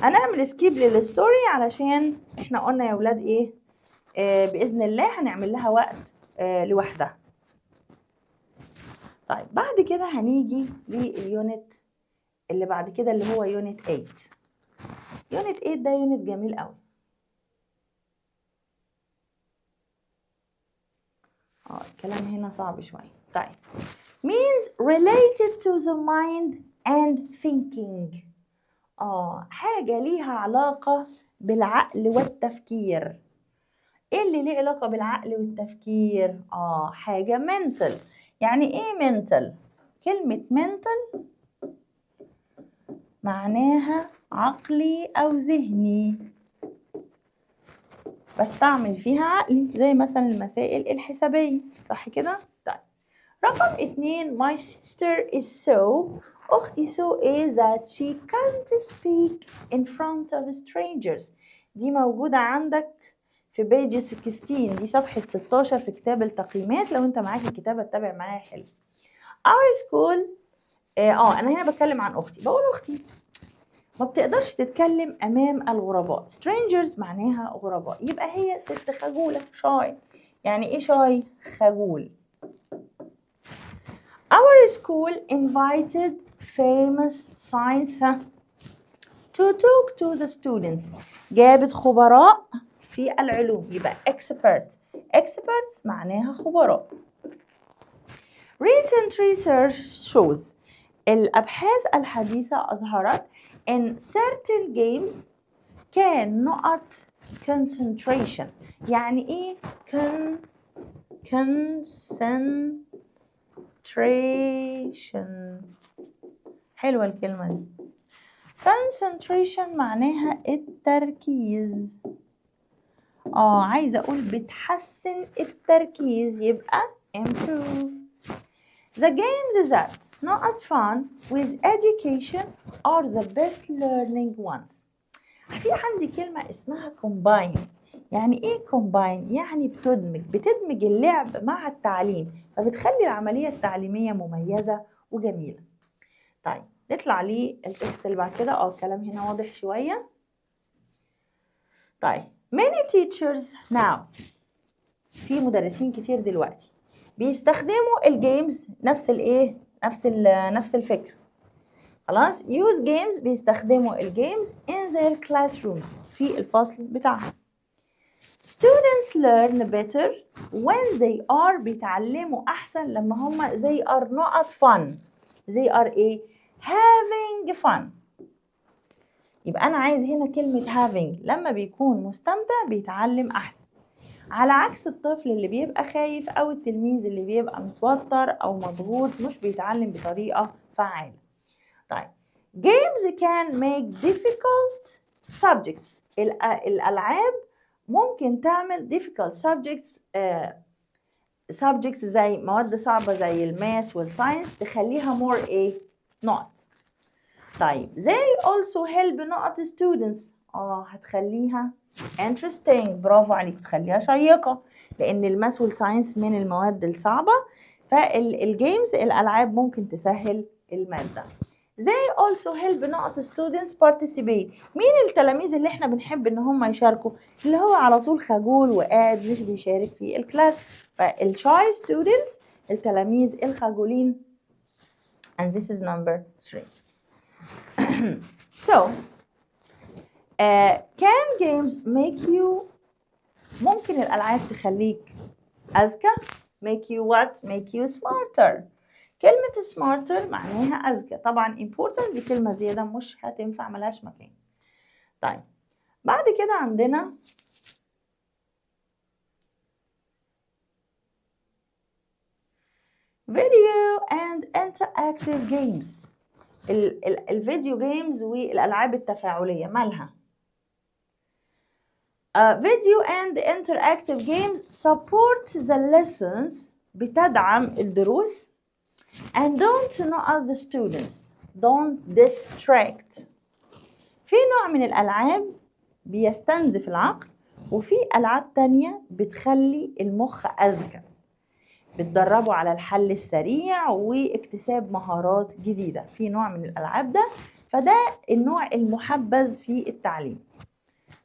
هنعمل سكيب للستوري علشان احنا قلنا يا ولاد ايه؟ بإذن الله هنعمل لها وقت لوحدها. طيب بعد كده هنيجي لليونت اللي بعد كده اللي هو يونت 8. يونت 8 ده يونت جميل قوي. الكلام هنا صعب شوية. طيب means related to the mind and thinking. حاجة ليها علاقة بالعقل والتفكير. ايه اللي ليه علاقة بالعقل والتفكير؟ حاجة mental. يعني ايه mental؟ كلمة mental معناها عقلي أو ذهني، بستعمل فيها عقلي زي مثلا المسائل الحسابية، صح كده؟ طيب رقم 2 my sister is so. أختي so is that she can't speak in front of strangers. دي موجودة عندك في بيج 16، دي صفحة 16 في كتاب التقييمات. لو انت معاك الكتاب اتبع معايا حلو. our school أنا هنا بتكلم عن أختي، بقول أختي ما بتقدرش تتكلم أمام الغرباء. strangers معناها غرباء، يبقى هي ست خجولة shy. يعني إيه shy؟ خجول. Our school invited famous science to talk to the students. جابت خبراء في العلوم، يبقى experts. experts معناها خبراء. Recent research shows. الأبحاث الحديثة أظهرت in certain games can not concentration. يعني إيه concentration؟ حلوة الكلمة دي. concentration معناها التركيز. عايزة أقول بتحسن التركيز، يبقى improve. The games that not fun with education are the best learning ones. في عندي كلمة اسمها combine. يعني ايه combine؟ يعني بتدمج اللعب مع التعليم، فبتخلي العملية التعليمية مميزة وجميلة. طيب نطلع للتكست اللي بعد كده. الكلام هنا واضح شوية. طيب many teachers now. في مدرسين كتير دلوقتي بيستخدموا الجيمز نفس الايه؟ نفس الفكرة. خلاص use games بيستخدموا الجيمز in their classrooms في الفصل بتاعهم. students learn better when they are بيتعلموا أحسن لما هم they are not fun. they are having fun. يبقى أنا عايز هنا كلمة having، لما بيكون مستمتع بيتعلم أحسن، على عكس الطفل اللي بيبقى خايف أو التلميذ اللي بيبقى متوتر أو مضغوط مش بيتعلم بطريقة فعالة. طيب games can make difficult subjects، الألعاب ممكن تعمل difficult subjects subjects زي مواد صعبة زي الماس والساينس تخليها more not. طيب they also help not students، هتخليها interesting، برافو عليك، تخليها شيقة لأن الماس والساينس من المواد الصعبة، فالجيمز الألعاب ممكن تسهل المادة. they also help not students participate، مين التلاميذ اللي احنا بنحب ان هم يشاركوا؟ اللي هو على طول خجول وقاعد مش بيشارك في الكلاس، فالshy students التلاميذ الخجولين. and this is number 3. So can games make you، ممكن الألعاب تخليك أذكى، make you what؟ make you smarter. كلمة smarter معناها أذكى، طبعا important دي كلمة زيادة مش هتنفع ملهاش مكان. طيب بعد كده عندنا video and interactive games، الفيديو جيمز والألعاب التفاعلية مالها؟ video and interactive games support the lessons، بتدعم الدروس، and don't not the students don't distract. في نوع من الألعاب بيستنزف العقل، وفي ألعاب تانية بتخلي المخ أذكى، بتدربوا على الحل السريع واكتساب مهارات جديدة. في نوع من الألعاب ده، فده النوع المحبذ في التعليم.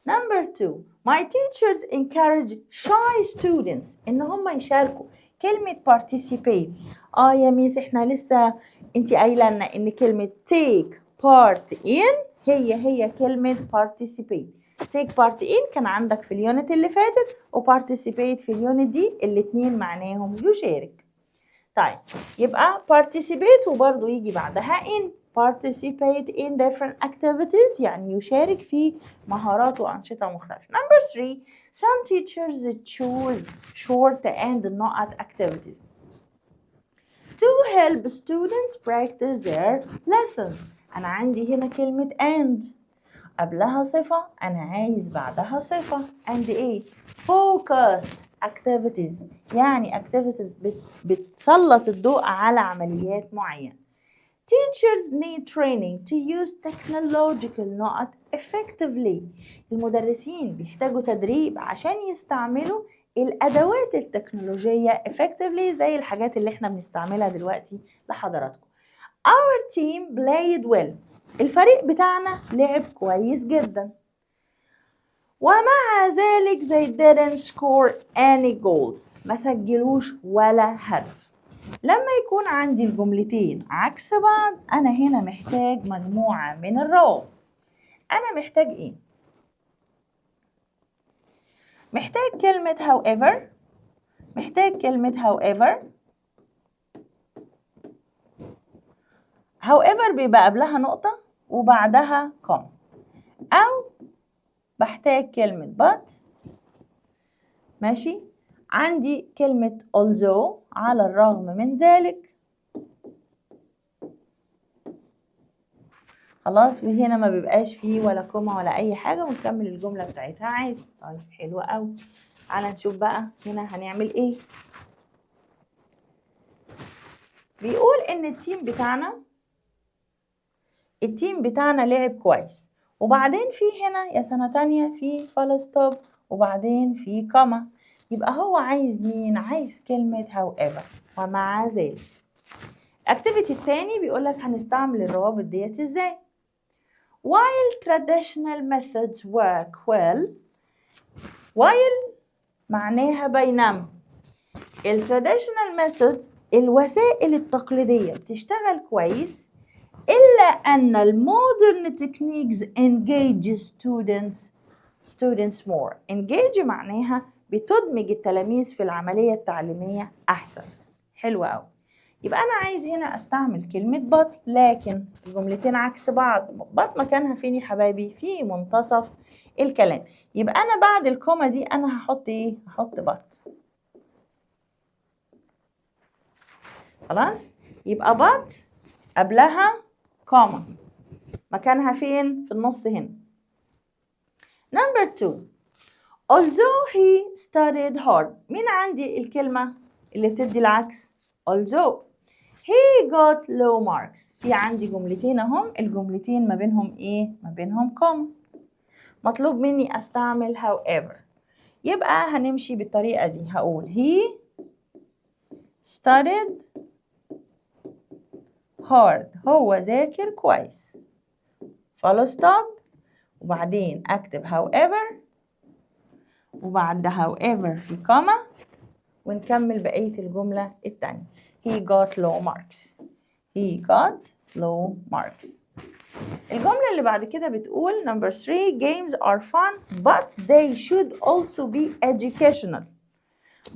Number 2 my teachers encourage shy students إن هم يشاركوا. كلمة participate، يا ميس احنا لسه انتي قايلة لنا إن كلمة take part in هي كلمة participate. take part in كان عندك في اليونت اللي فاتت، و participate في اليونت دي، الاتنين معناهم يشارك. طيب يبقى participate وبرضو يجي بعدها in، participate in different activities يعني يشارك في مهارات وأنشطة مختلفة. Number 3 some teachers choose short and not activities to help students practice their lessons. أنا عندي هنا كلمة and قبلها صفة، أنا عايز بعدها صفة. and إيه؟ focused activities، يعني activities بتسلط الضوء على عمليات معينة. teachers need training to use technological not effectively، المدرسين بيحتاجوا تدريب عشان يستعملوا الأدوات التكنولوجية effectively زي الحاجات اللي احنا بنستعملها دلوقتي لحضراتكم. our team played well، الفريق بتاعنا لعب كويس جدا، ومع ذلك they didn't score any goals، ما سجلوش ولا هدف. لما يكون عندي الجملتين عكس بعض أنا هنا محتاج مجموعة من الروابط. أنا محتاج إيه؟ محتاج كلمة however، محتاج كلمة however بيبقى قبلها نقطة وبعدها كوم، أو بحتاج كلمة but، ماشي؟ عندي كلمة although على الرغم من ذلك، خلاص، وهنا ما بيبقاش فيه ولا كوما ولا أي حاجة، ونكمل الجملة بتاعتها عادي. طيب حلوة أوي. تعالى نشوف بقى هنا هنعمل إيه. بيقول إن التيم بتاعنا لعب كويس، وبعدين في هنا يا سنة تانية في فول ستوب وبعدين في كوما، يبقى هو عايز مين؟ عايز كلمة however ومع ذلك. الاكتيفيتي التاني بيقولك هنستعمل الروابط ديت ازاي. while traditional methods work well، while معناها بينما، التراديشنال methods الوسائل التقليدية بتشتغل كويس، إلا أن المودرن techniques engage students more. engage معناها بتدمج التلاميذ في العملية التعليمية أحسن. حلوة أوي. يبقى أنا عايز هنا أستعمل كلمة but، لكن الجملتين عكس بعض. but مكانها فين يا حبايبي؟ في منتصف الكلام. يبقى أنا بعد الكومة دي أنا هحط إيه؟ هحط but. خلاص؟ يبقى but قبلها كومة، مكانها فين؟ في النص هنا. Number 2. Although he studied hard. مين عندي الكلمة اللي بتدي العكس؟ although. He got low marks. في عندي جملتين اهم، الجملتين ما بينهم ايه؟ ما بينهم كوما. مطلوب مني استعمل however. يبقى هنمشي بالطريقة دي، هقول he studied hard. هو ذاكر كويس. follow stop، وبعدين اكتب however، وبعد however في كوما، ونكمل بقية الجملة التانية. He got low marks. He got low marks. الجملة اللي بعد كده بتقول number 3. Games are fun but they should also be educational.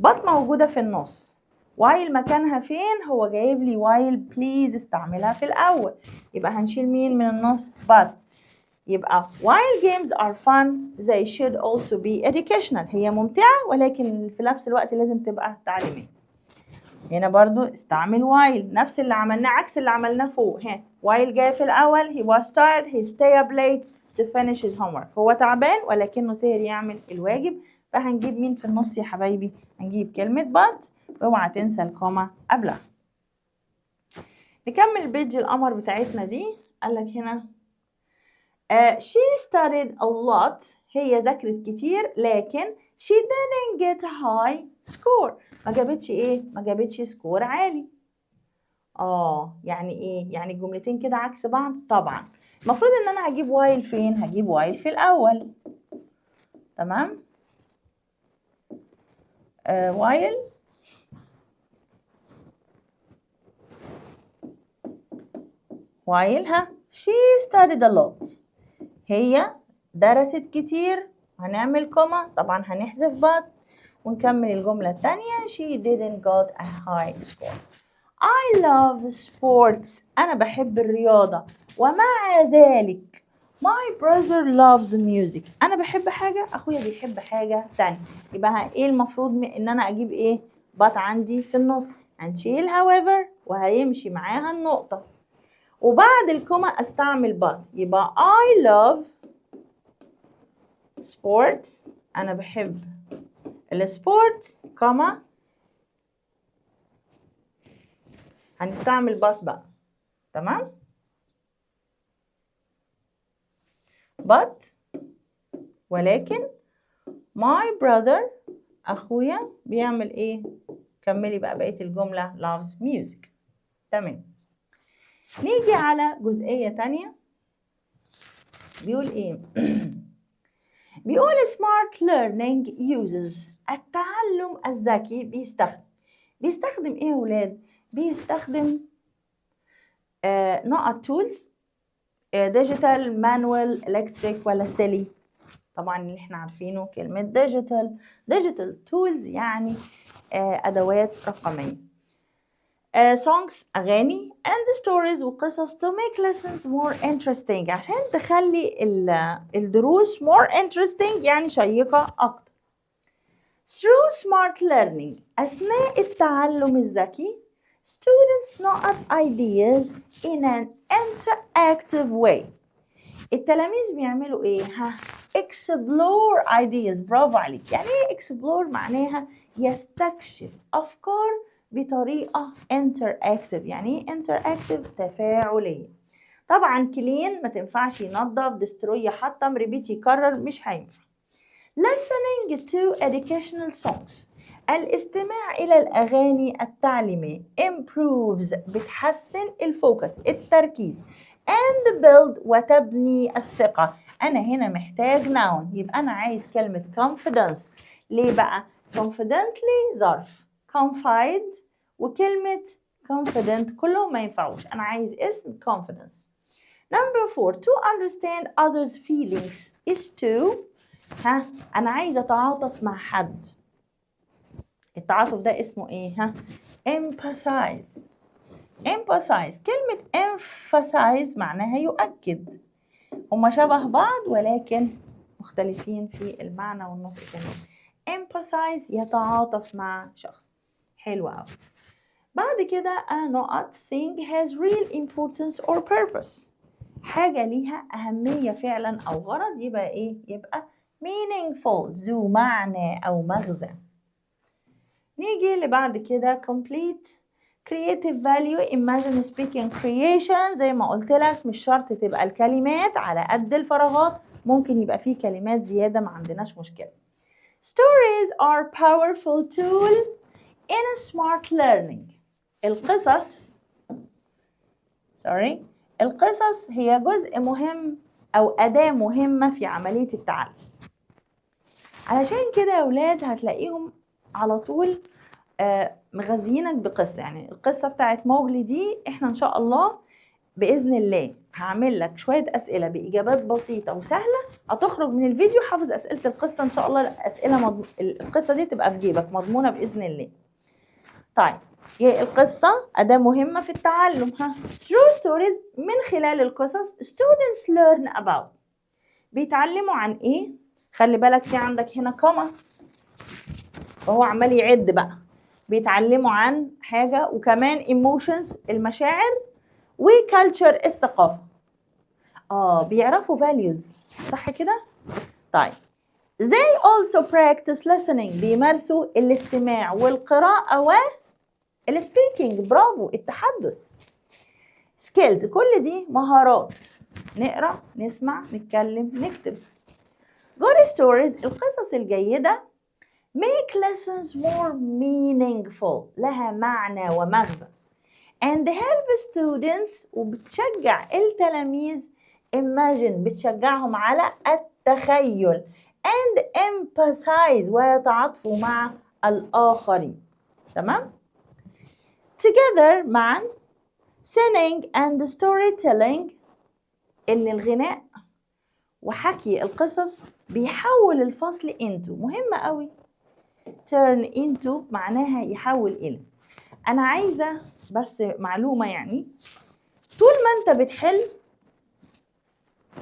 but موجودة في النص. while مكانها فين؟ هو جايب لي while please استعملها في الأول. يبقى هنشيل مين من النص؟ but. يبقى while games are fun they should also be educational. هي ممتعة ولكن في نفس الوقت لازم تبقى تعليمية. هنا برضو استعمل while، نفس اللي عملناه عكس اللي عملناه فوق. while جاي في الأول he was tired he stayed up late to finish his homework. هو تعبان ولكنه سهر يعمل الواجب. فهنجيب مين في النص يا حبايبي؟ هنجيب كلمة but، اوعى تنسى الكوما قبلها. نكمل البيج القمر بتاعتنا دي. قالك هنا she studied a lot. هي ذاكرت كتير لكن she didn't get a high score. ما جابتش ايه؟ ما جابتش سكور عالي. يعني ايه؟ يعني الجملتين كده عكس بعض؟ طبعا. المفروض ان انا هجيب while فين؟ هجيب while في الاول. تمام؟ while she studied a lot. هي درست كتير. هنعمل كوما، طبعا هنحذف but، ونكمل الجملة التانية. she didn't got a high score. I love sports. أنا بحب الرياضة. ومع ذلك my brother loves music. أنا بحب حاجة، أخويا بيحب حاجة تانية. يبقى إيه المفروض إن أنا أجيب إيه؟ but عندي في النص. هنشيل however وهيمشي معاها النقطة. وبعد الكوما أستعمل but. يبقى I love sports. أنا بحب السبورتس كوما، هنستعمل but بقى. تمام؟ but ولكن my brother أخويا بيعمل إيه؟ كملي بقى بقية الجملة loves music. تمام. نيجي على جزئية تانية. بيقول إيه؟ بيقول smart learning uses. التعلم الذكي بيستخدم إيه يا ولاد؟ بيستخدم نقط tools ديجيتال، مانوال، الكتريك، ولا سيلي. طبعا اللي احنا عارفينه كلمة ديجيتال تولز يعني أدوات رقمية. songs أغاني and stories وقصص to make lessons more interesting، عشان تخلي الدروس more interesting يعني شيقة أكتر. through smart learning أثناء التعلم الذكي students note ideas in an interactive way. التلاميذ بيعملوا ايه؟ explore ideas. برافو عليك. يعني ايه explore؟ معناها يستكشف افكار بطريقه interactive. يعني ايه interactive؟ تفاعليه. طبعا clean ما تنفعش ينظف، destroy يحطم، repeat يكرر، مش هينفع. listening to educational songs الاستماع إلى الأغاني التعليمية improves بتحسن الفوكس التركيز and build وتبني الثقة. أنا هنا محتاج noun، يبقى أنا عايز كلمة confidence. ليه بقى؟ confidently ظرف، confide وكلمة confident كلهم ما ينفعوش. أنا عايز اسم confidence. Number 4 to understand others feelings is to أنا عايزة أتعاطف مع حد. التعاطف ده اسمه إيه؟ empathize. emphasize. كلمة emphasize معناها يؤكد. هما شبه بعض ولكن مختلفين في المعنى والنطق كمان. empathize يتعاطف مع شخص. حلو قوي. بعد كده a نقط thing has real importance or purpose. حاجة ليها أهمية فعلا أو غرض، يبقى إيه؟ يبقى meaningful، ذو معنى أو مغزى. نيجي اللي بعد كده complete creative value. imagine speaking creation. زي ما قلت لك مش شرط تبقى الكلمات على قد الفراغات، ممكن يبقى فيه كلمات زيادة، ما عندناش مشكلة. stories are powerful tool in a smart learning. القصص هي جزء مهم أو أداة مهمة في عملية التعلم. علشان كده يا أولاد هتلاقيهم على طول مغذيينك بقصة. يعني القصة بتاعت موجلي دي احنا ان شاء الله بإذن الله هعمل لك شوية أسئلة بإجابات بسيطة وسهلة، هتخرج من الفيديو حافظ أسئلة القصة ان شاء الله. القصة دي تبقى في جيبك مضمونة بإذن الله. طيب القصة أداة مهمة في التعلم. through stories، من خلال القصص students learn about. بيتعلموا عن ايه؟ خلي بالك في عندك هنا كوما وهو عمال يعد بقى. بيتعلموا عن حاجة، وكمان emotions المشاعر، وculture الثقافة. بيعرفوا values، صح كده؟ طيب they also practice listening. بيمارسوا الاستماع والقراءة والspeaking، برافو، التحدث. skills، كل دي مهارات، نقرأ، نسمع، نتكلم، نكتب. good stories، القصص الجيدة make lessons more meaningful، لها معنى ومغزى. and help students، وبتشجع التلاميذ imagine، بتشجعهم على التخيل and empathize، ويتعاطفوا مع الآخرين. تمام؟ together معا singing and storytelling، إن الغناء وحكي القصص بيحول الفصل into، مهمة قوي. turn into معناها يحول إلى. أنا عايزة بس معلومة، يعني طول ما أنت بتحل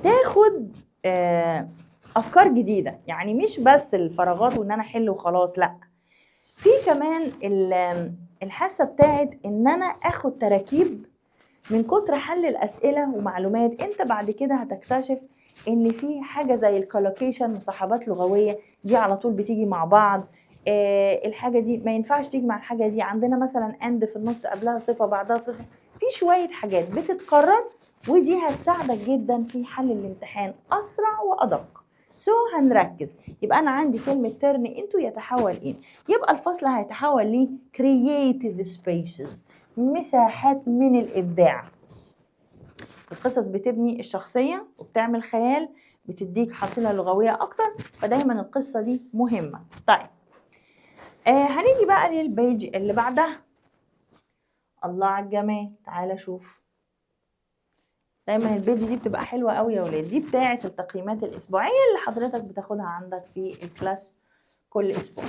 تاخد أفكار جديدة، يعني مش بس الفراغات وإن أنا أحل وخلاص، لأ، في كمان الحاسة بتاعت إن أنا أخد تراكيب من كتر حل الأسئلة ومعلومات. أنت بعد كده هتكتشف إن في حاجة زي الكولوكيشن، مصاحبات لغوية، دي على طول بتيجي مع بعض. الحاجة دي ما ينفعش تيجي مع الحاجة دي. عندنا مثلا and في النص، قبلها صفة بعدها صفة، في شوية حاجات بتتكرر، ودي هتساعدك جدا في حل الامتحان أسرع وأدق. هنركز. يبقى أنا عندي كلمة turn into يتحول إن، يبقى الفصل هيتحول ل creative spaces، مساحات من الإبداع. القصص بتبني الشخصية وبتعمل خيال، بتديك حصيلة لغوية أكتر، فدايما القصة دي مهمة. طيب هنيجي بقى للبيج اللي بعدها. الله على الجمال، تعالى شوف. دايما البيج دي بتبقى حلوة قوي يا ولاد، دي بتاعة التقييمات الأسبوعية اللي حضرتك بتاخدها عندك في الكلاس كل أسبوع.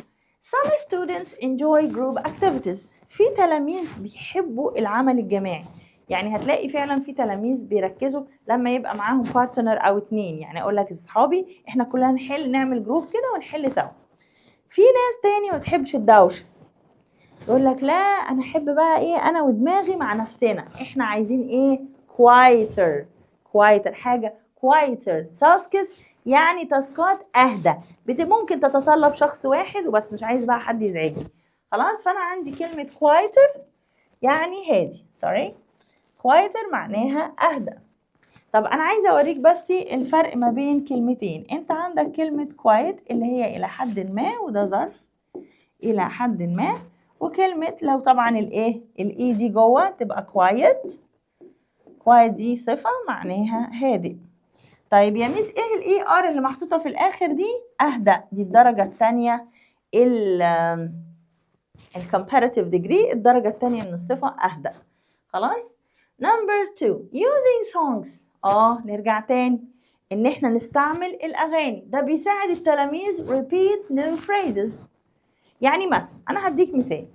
Some students enjoy group activities. في تلاميذ بيحبوا العمل الجماعي. يعني هتلاقي فعلا في تلاميذ بيركزوا لما يبقى معاهم بارتنر أو اتنين. يعني أقول لك أصحابي إحنا كلنا نعمل جروب كده ونحل سوا. في ناس تاني ما تحبش الدوشة، يقول لك لا أنا أحب بقى إيه، أنا ودماغي مع نفسنا. إحنا عايزين إيه؟ quieter حاجة quieter tasks، يعني تاسكات أهدى، ممكن تتطلب شخص واحد وبس، مش عايز بقى حد يزعجني. خلاص، فأنا عندي كلمة quieter يعني هادي، quieter معناها أهدى. طب أنا عايزة أوريك بس الفرق ما بين كلمتين. أنت عندك كلمة quiet اللي هي إلى حد ما، وده ظرف إلى حد ما، وكلمة لو طبعا الإي دي جوه تبقى quiet دي صفة معناها هادئ. طيب يا ميس ايه الاي ار اللي محطوطة في الآخر دي؟ أهدأ، دي الدرجة الثانية، الcomparative degree، الدرجة الثانية من الصفة أهدأ. خلاص؟ number 2 using songs. نرجع تاني إن إحنا نستعمل الأغاني، ده بيساعد التلاميذ repeat new phrases. يعني مثلا أنا هديك مثال،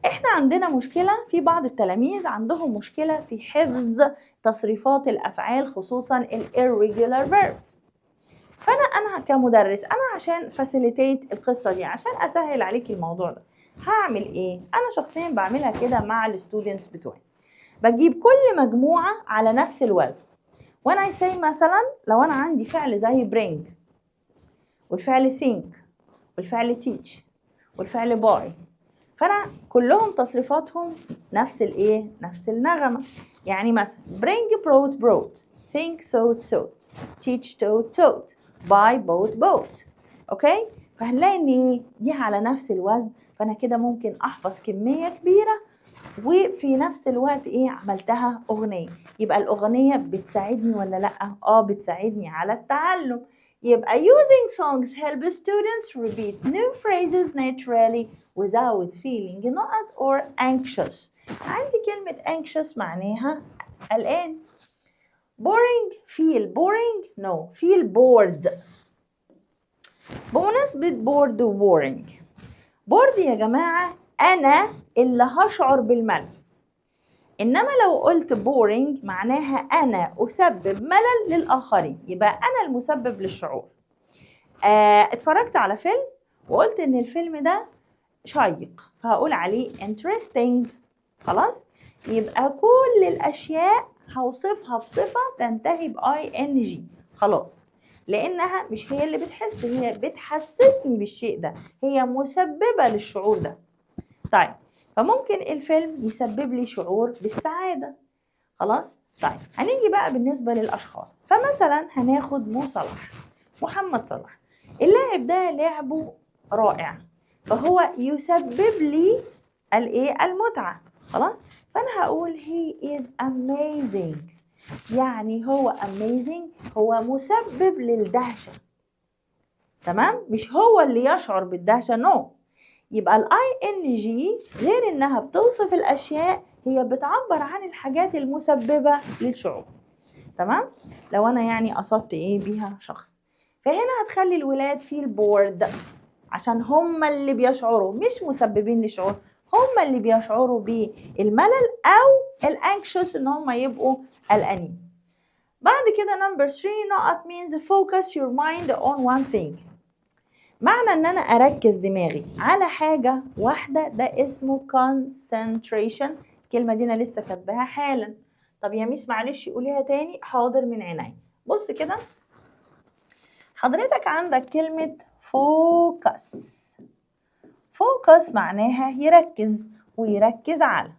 احنا عندنا مشكلة في بعض التلاميذ عندهم مشكلة في حفظ تصريفات الأفعال خصوصا ال irregular verbs. فأنا كمدرس أنا عشان facilitate القصة دي، عشان أسهل عليك الموضوع ده، هعمل إيه؟ أنا شخصيا بعملها كده مع الستودنتس بتوعي، بجيب كل مجموعة على نفس الوزن. وانا say مثلا لو انا عندي فعل زي bring والفعل think والفعل teach والفعل buy، فانا كلهم تصريفاتهم نفس الايه، نفس النغمه. يعني مثلا bring brought think thought teach taught buy bought. اوكي، فهنلاقي ان دي على نفس الوزن، فانا كده ممكن احفظ كميه كبيره وفي نفس الوقت ايه، عملتها اغنيه. يبقى الاغنيه بتساعدني ولا لا؟ بتساعدني على التعلم. يبقى using songs help students repeat new phrases naturally without feeling not or anxious. عندي كلمة anxious معناها قلقان. boring feel boring no feel bored. بمناسبة bored و boring، bored يا جماعة أنا اللي هشعر بالملل، إنما لو قلت boring معناها أنا أسبب ملل للآخرين، يبقى أنا المسبب للشعور. اتفرجت على فيلم وقلت إن الفيلم ده شيق، فهقول عليه interesting. خلاص، يبقى كل الأشياء هوصفها بصفة تنتهي ب-ing. خلاص، لأنها مش هي اللي بتحس، هي بتحسسني بالشيء ده، هي مسببة للشعور ده. طيب، فممكن الفيلم يسبب لي شعور بالسعادة. خلاص، طيب هنيجي بقى بالنسبة للأشخاص. فمثلا هناخد محمد صلاح، اللاعب ده لعبه رائع، فهو يسبب لي الايه، المتعة. خلاص، فأنا هقول he is amazing، يعني هو amazing هو مسبب للدهشة. تمام، مش هو اللي يشعر بالدهشة، نو. يبقى الاي ان جي غير انها بتوصف الاشياء، هي بتعبر عن الحاجات المسببه للشعور. تمام، لو انا يعني قصدت ايه بيها شخص، فهنا هتخلي الولاد feel bored عشان هم اللي بيشعروا، مش مسببين لشعور، هم اللي بيشعروا بالملل او الانكشوس، ان هم يبقوا قلقانين. بعد كده number 3 نقط means focus your mind on one thing. معنى ان انا اركز دماغي على حاجة واحدة ده اسمه concentration. الكلمة دي انا لسه كاتباها حالا. طب يا ميس معلش قوليها تاني. حاضر من عيني. بص كده، حضرتك عندك كلمة focus. focus معناها يركز، ويركز على،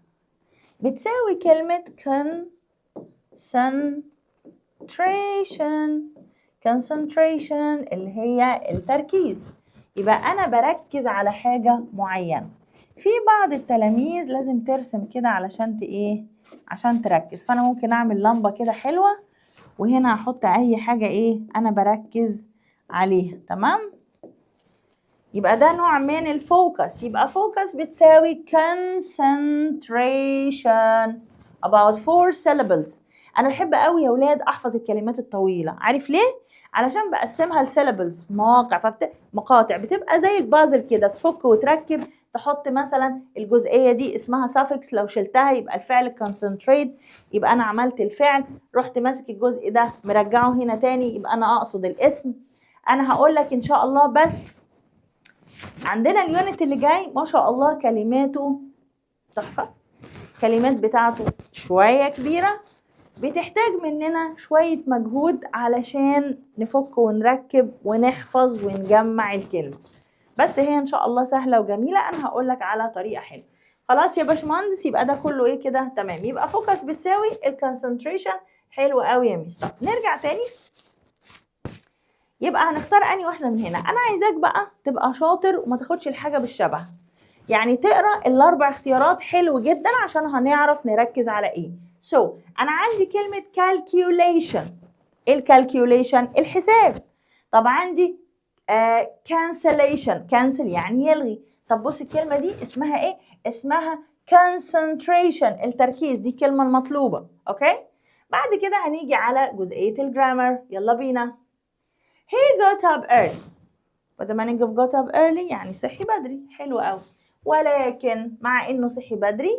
بتساوي كلمة concentration اللي هي التركيز. يبقى أنا بركز على حاجة معينة. في بعض التلاميذ لازم ترسم كده علشان إيه، عشان تركز. فأنا ممكن أعمل لمبة كده حلوة، وهنا هحط أي حاجة إيه أنا بركز عليها. تمام، يبقى ده نوع من الفوكس. يبقى فوكس بتساوي concentration about 4 syllables. انا بحب قوي يا ولاد احفظ الكلمات الطويله. عارف ليه؟ علشان بقسمها لسيلابلز، مقاطع بتبقى زي البازل كده، تفك وتركب. تحط مثلا الجزئيه دي اسمها suffix، لو شلتها يبقى الفعل concentrate، يبقى انا عملت الفعل، رحت ماسك الجزء ده مرجعه هنا تاني، يبقى انا اقصد الاسم. انا هقول لك ان شاء الله، بس عندنا اليونت اللي جاي ما شاء الله كلماته تحفه، كلمات بتاعته شويه كبيره، بتحتاج مننا شوية مجهود علشان نفك ونركب ونحفظ ونجمع الكلمة. بس هي إن شاء الله سهلة وجميلة. أنا هقولك على طريقة حلوة. خلاص يا باشمهندس، يبقى ده كله إيه كده تمام. يبقى فوكس بتساوي الكونسنتريشن. حلو قوي يا ميس. طب نرجع تاني. يبقى هنختار أنهي واحدة من هنا. أنا عايزاك بقى تبقى شاطر وما تاخدش الحاجة بالشبه، يعني تقرأ ال4 اختيارات حلو جدا عشان هنعرف نركز على إيه. أنا عندي كلمة calculation. الكالكيوليشن الحساب. طب عندي cancellation، cancel يعني يلغي. طب بص الكلمة دي اسمها إيه؟ اسمها concentration، التركيز، دي الكلمة المطلوبة. أوكي؟ بعد كده هنيجي على جزئية الجرامر. يلا بينا. He got up early. What the meaning of got up early؟ يعني صحي بدري. حلو قوي. ولكن مع إنه صحي بدري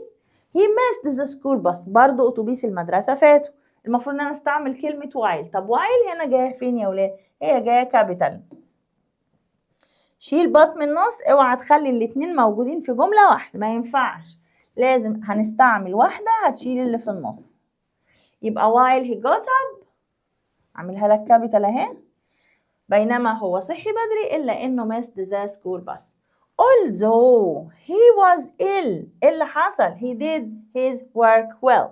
he missed the school bus. برضو أتوبيس المدرسة فاته. المفروض إن أنا أستعمل كلمة while. طب while هنا جاية فين يا ولاد؟ هي جاية كابيتال. شيل but من النص، اوعى تخلي الاتنين موجودين في جملة واحدة، ما ينفعش. لازم هنستعمل واحدة هتشيل اللي في النص. يبقى while he got up، أعملها لك كابيتال أهي، بينما هو صحي بدري إلا إنه missed the school bus. Although he was ill، اللي حصل he did his work well.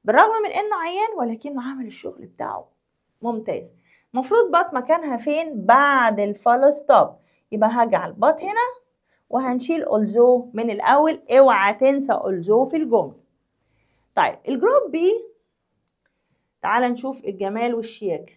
بالرغم من إنه عيان ولكنه عمل الشغل بتاعه ممتاز. مفروض but مكانها فين؟ بعد الفولو ستوب. يبقى هجعل but هنا وهنشيل although من الأول. اوعى تنسى although في الجملة. طيب الجروب B، تعال نشوف الجمال والشياكة.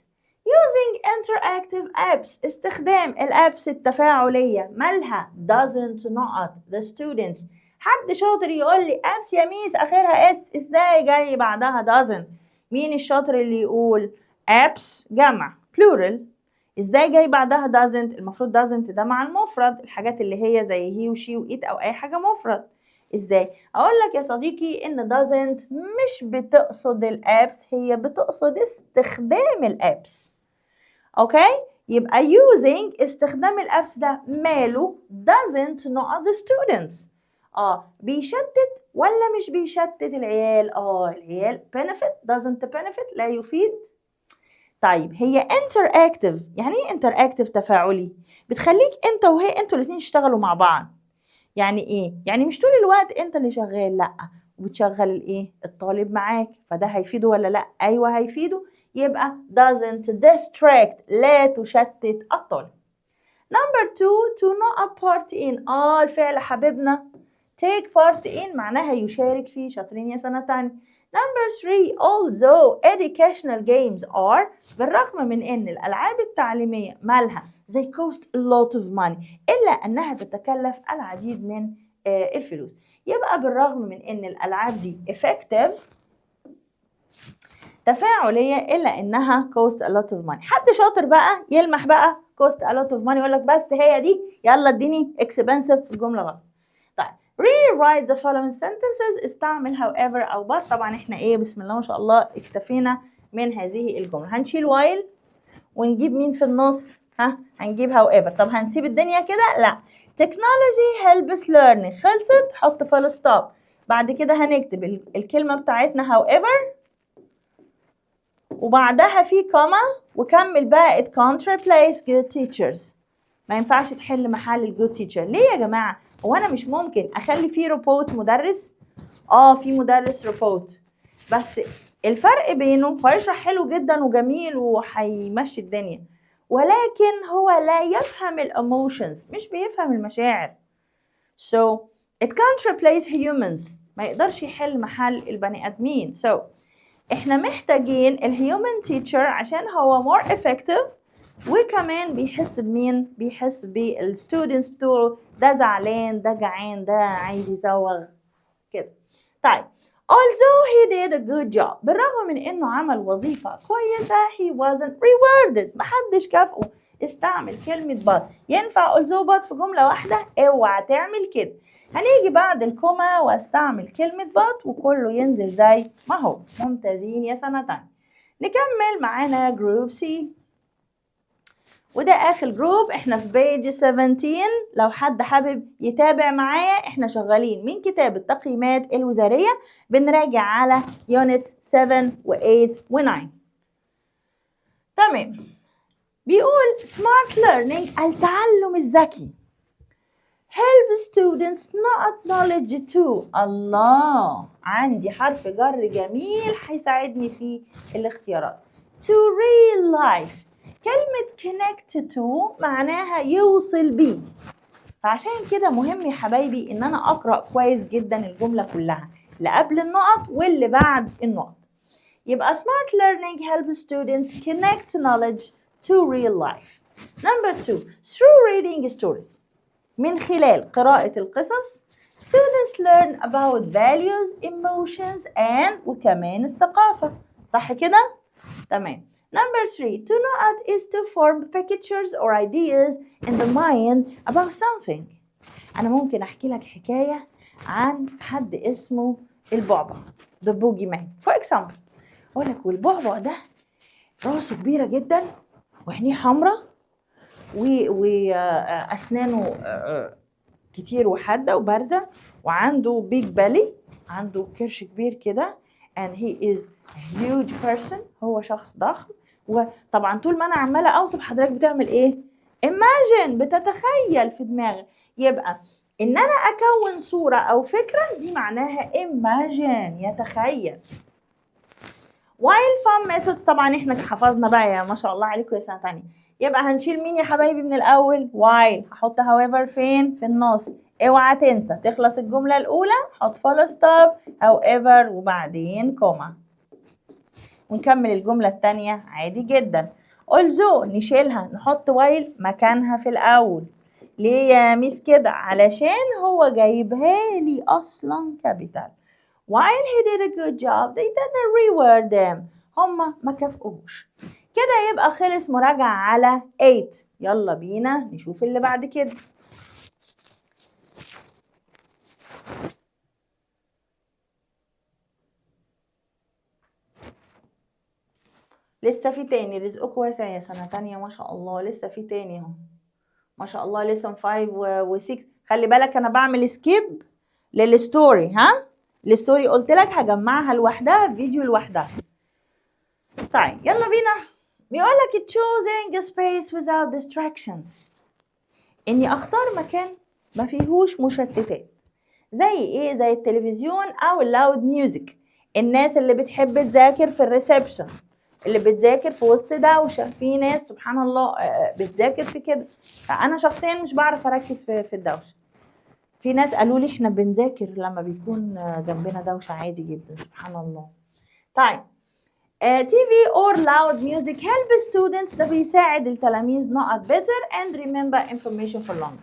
using interactive apps، استخدام الابس التفاعلية. مالها؟ doesn't not the students. حد شاطر يقول لي apps يا ميس اخرها اس، ازاي جاي بعدها doesn't؟ مين الشاطر اللي يقول؟ apps جمع plural، ازاي جاي بعدها doesn't؟ المفروض doesn't ده مع المفرد، الحاجات اللي هي زي he وشي وإيت او اي حاجة مفرد. ازاي؟ اقول لك يا صديقي ان doesn't مش بتقصد الابس، هي بتقصد استخدام الابس. اوكي؟ يبقى using استخدام الابس ده ماله؟ doesn't not the students. بيشتت ولا مش بيشتت العيال؟ العيال benefit doesn't benefit لا يفيد. طيب هي interactive، يعني ايه interactive؟ تفاعلي، بتخليك انت وهي انتوا الاتنين تشتغلوا مع بعض. يعني ايه؟ يعني مش طول الوقت انت اللي شغال، لا، وبتشغل الايه؟ الطالب معاك، فده هيفيده ولا لا؟ ايوه هيفيده. يبقى doesn't distract لا تشتت الطالب. Number 2 to not part in. الفعل حبيبنا take part in معناها يشارك فيه. شاطرين يا سنة تانية. Number 3 although educational games are، بالرغم من ان الالعاب التعليمية مالها they cost a lot of money الا انها تتكلف العديد من الفلوس. يبقى بالرغم من ان الالعاب دي effective تفاعلية الا انها cost a lot of money. حد شاطر بقى يلمح بقى cost a lot of money يقول لك بس هي دي، يلا اديني expensive، الجملة غلط. طيب rewrite the following sentences. استعمل however أو but. طبعا احنا ايه بسم الله ما شاء الله اكتفينا من هذه الجملة. هنشيل while ونجيب مين في النص؟ هنجيب however. طب هنسيب الدنيا كده؟ لا. technology helps learning خلصت، حط full stop. بعد كده هنكتب الكلمة بتاعتنا however وبعدها في كوما وكمل بقى it can't replace good teachers. ما ينفعش تحل محل الجود تيتشر. ليه يا جماعة؟ هو أنا مش ممكن أخلي فيه روبوت مدرس؟ في مدرس روبوت، بس الفرق بينه هو يشرح حلو جدا وجميل وهيمشي الدنيا، ولكن هو لا يفهم الاموشنز، مش بيفهم المشاعر. So it can't replace humans، ما يقدرش يحل محل البني آدمين. So احنا محتاجين الهيومن تيتشر عشان هو more effective، وكمان بيحس بمين؟ بيحس بالستودنتس بتوعه، ده زعلان، ده جعان، ده عايز يزوغ كده. طيب although he did a good job، بالرغم من انه عمل وظيفة كويسة he wasn't rewarded، محدش كافئه. استعمل كلمة but. ينفع although but في جملة واحدة؟ اوعى تعمل كده. هنيجي بعد الكوما واستعمل كلمة but وكله ينزل زي ما هو. ممتازين يا سنة تانية. نكمل معانا جروب سي، وده آخر جروب. احنا في بيج 17. لو حد حابب يتابع معايا، احنا شغالين من كتاب التقييمات الوزارية، بنراجع على يونت 7 و8 و9. تمام. بيقول smart learning التعلم الذكي help students not knowledge too. الله، عندي حرف جر جميل هيساعدني في الاختيارات. to real life، كلمة connect to معناها يوصل بيه، فعشان كده مهم يا حبايبي ان انا اقرأ كويس جدا الجملة كلها اللي قبل النقط واللي بعد النقط. يبقى smart learning helps students connect knowledge to real life. Number 2 through reading stories، من خلال قراءة القصص students learn about values, emotions and وكمان الثقافة. صح كده؟ تمام. Number 3 to know is to form pictures or ideas in the mind about something. أنا ممكن أحكي لك حكاية عن حد اسمه البعبع the boogeyman for example. أقول لك والبعبع ده راسه كبيرة جدا وعينيه حمراء وأسنانه كتير وحادة وبارزة وعنده big belly، عنده كرش كبير كده and he is a huge person، هو شخص ضخم. وطبعا طول ما أنا عمالة أوصف حضرتك بتعمل إيه؟ imagine، بتتخيل في دماغك. يبقى إن أنا أكون صورة أو فكرة دي معناها imagine، يتخيل. while fun methods طبعا احنا حفظنا بقى يا ما شاء الله عليكم يا سنة تانية. يبقى هنشيل مين يا حبايبي من الأول؟ while، هحط however فين؟ في النص. اوعى تنسى تخلص الجملة الأولى حط full stop however وبعدين كوما، ونكمل الجملة التانية عادي جدا. although نشيلها نحط while مكانها في الأول. ليه يا ميس كده؟ علشان هو جايبها لي أصلا كابيتال. while he did a good job they didn't reward them، هما ما كافئوش. كده يبقى خلص مراجعة على 8. يلا بينا نشوف اللي بعد كده. لسه في تاني، رزقكم واسع يا سنة تانية ما شاء الله، لسه في تاني اهو ما شاء الله. lesson 5 و 6. خلي بالك انا بعمل سكيب للستوري، ها الستوري قلت لك هجمعها لوحدها فيديو لوحدها. طيب يلا بينا. بيقول لك choosing a space without distractions، اني اختار مكان ما فيهوش مشتتات. زي ايه؟ زي التلفزيون او اللاود ميوزك. الناس اللي بتحب تذاكر في الريسبشن، اللي بتذاكر في وسط دوشه، في ناس سبحان الله بتذاكر في كده. فانا شخصيا مش بعرف اركز في الدوشه. في ناس قالوا لي احنا بنذاكر لما بيكون جنبنا دوشه عادي جدا سبحان الله. طيب TV or loud music help students، ده بيساعد التلاميذ not better and remember information for long،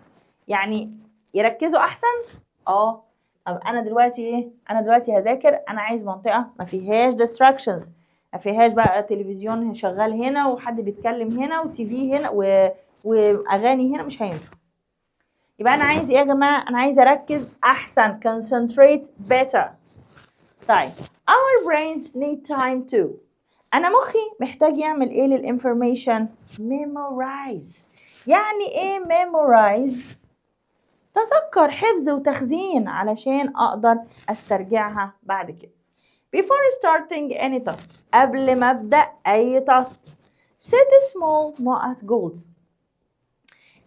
يعني يركزوا احسن. طب انا دلوقتي ايه؟ انا دلوقتي هذاكر، انا عايز منطقه ما فيهاش distractions، ما فيهاش بقى تلفزيون شغال هنا وحد بيتكلم هنا وتي في هنا واغاني هنا، مش هينفع. يبقى انا عايز ايه يا جماعه؟ انا عايز اركز احسن concentrate better. طيب our brains need time too، انا مخي محتاج يعمل ايه للانفورميشن؟ memorize. يعني ايه memorize؟ تذكر، حفظ وتخزين علشان اقدر استرجعها بعد كده. before starting any task، قبل ما ابدا اي task set small not goals.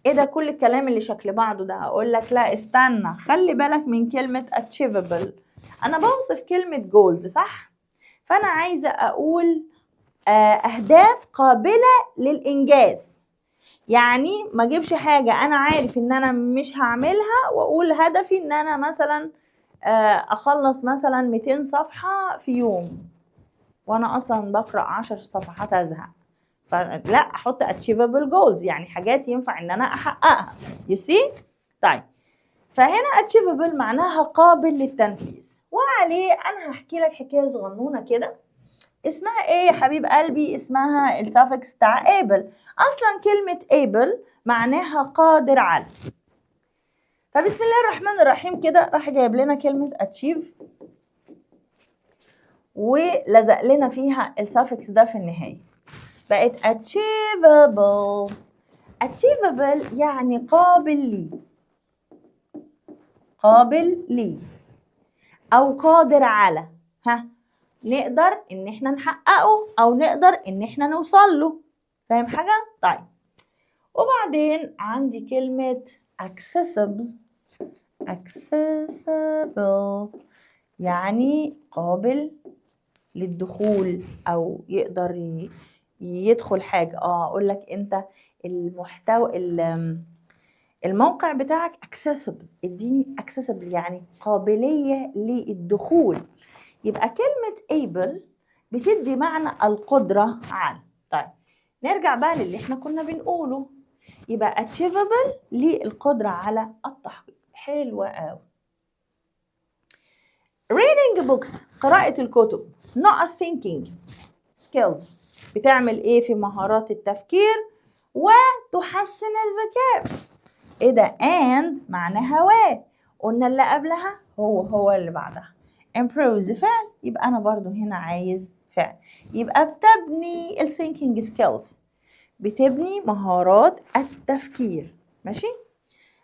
ايه ده كل الكلام اللي شكل بعضه ده؟ اقول لك لا استنى، خلي بالك من كلمه achievable. انا بوصف كلمه goals صح؟ فانا عايزه اقول اهداف قابله للانجاز. يعني ما اجيبش حاجه انا عارف ان انا مش هعملها واقول هدفي ان انا مثلا اخلص مثلا 200 صفحه في يوم وانا اصلا بقرا 10 صفحات ازهق. فلا، احط achievable goals، يعني حاجات ينفع ان انا احققها. you see؟ طيب فهنا achievable معناها قابل للتنفيذ. وعليه انا هحكي لك حكايه صغنونه كده. اسمها ايه يا حبيب قلبي؟ اسمها السافكس بتاع able. اصلا كلمه able معناها قادر على. فبسم الله الرحمن الرحيم كده راح جايب لنا كلمه achieve ولزق لنا فيها السافكس ده في النهايه، بقت achievable. achievable يعني قابل لي، قابل لي او قادر على، نقدر ان احنا نحققه او نقدر ان احنا نوصل له. فاهم حاجه؟ طيب وبعدين عندي كلمه accessible. accessible يعني قابل للدخول او يقدر يدخل حاجه. اقول لك انت المحتوى الموقع بتاعك accessible، اديني accessible يعني قابليه للدخول. يبقى كلمه able بتدي معنى القدره على. طيب نرجع بقى للي احنا كنا بنقوله. يبقى achievable للقدره على التحقيق. حلوه قوي. reading books قراءه الكتب not thinking skills بتعمل ايه في مهارات التفكير وتحسن الفوكابس. ايه ده؟ and معناها و، قلنا اللي قبلها هو اللي بعدها. improves فعل، يبقى أنا برضو هنا عايز فعل. يبقى بتبني ال thinking skills، بتبني مهارات التفكير. ماشي؟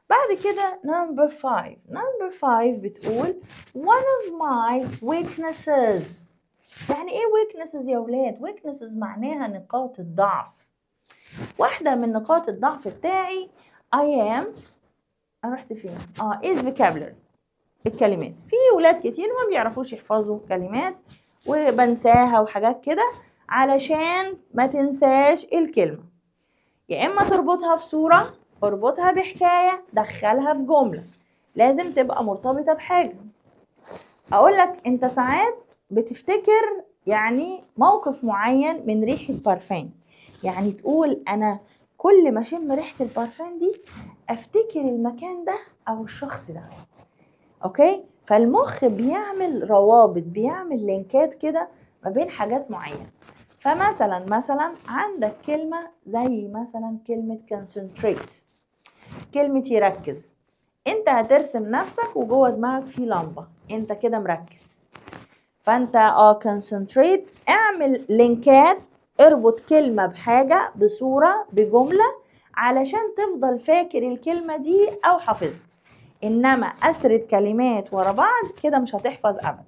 بعد كده number 5. number 5 بتقول one of my weaknesses. يعني ايه weaknesses يا ولاد؟ weaknesses معناها نقاط الضعف. واحدة من نقاط الضعف بتاعي I am رحت فين؟ is vocabulary، الكلمات. في ولاد كتير ما بيعرفوش يحفظوا كلمات وبنساها وحاجات كده. علشان ما تنساش الكلمة، يا إما تربطها بصورة، اربطها بحكاية، دخلها في جملة، لازم تبقى مرتبطة بحاجة. أقول لك أنت ساعات بتفتكر يعني موقف معين من ريحة بارفان، يعني تقول أنا كل ما أشم ريحة البارفان دي أفتكر المكان ده أو الشخص ده. أوكي؟ فالمخ بيعمل روابط، بيعمل لينكات كده ما بين حاجات معينة. فمثلا عندك كلمة زي مثلا كلمة concentrate، كلمة يركز. انت هترسم نفسك وجوه دماغك في لمبة، انت كده مركز. فانت concentrate، اعمل لينكات، اربط كلمة بحاجة، بصورة، بجملة، علشان تفضل فاكر الكلمة دي او حافظها. انما اسرد كلمات ورا بعض كده مش هتحفظ ابدا.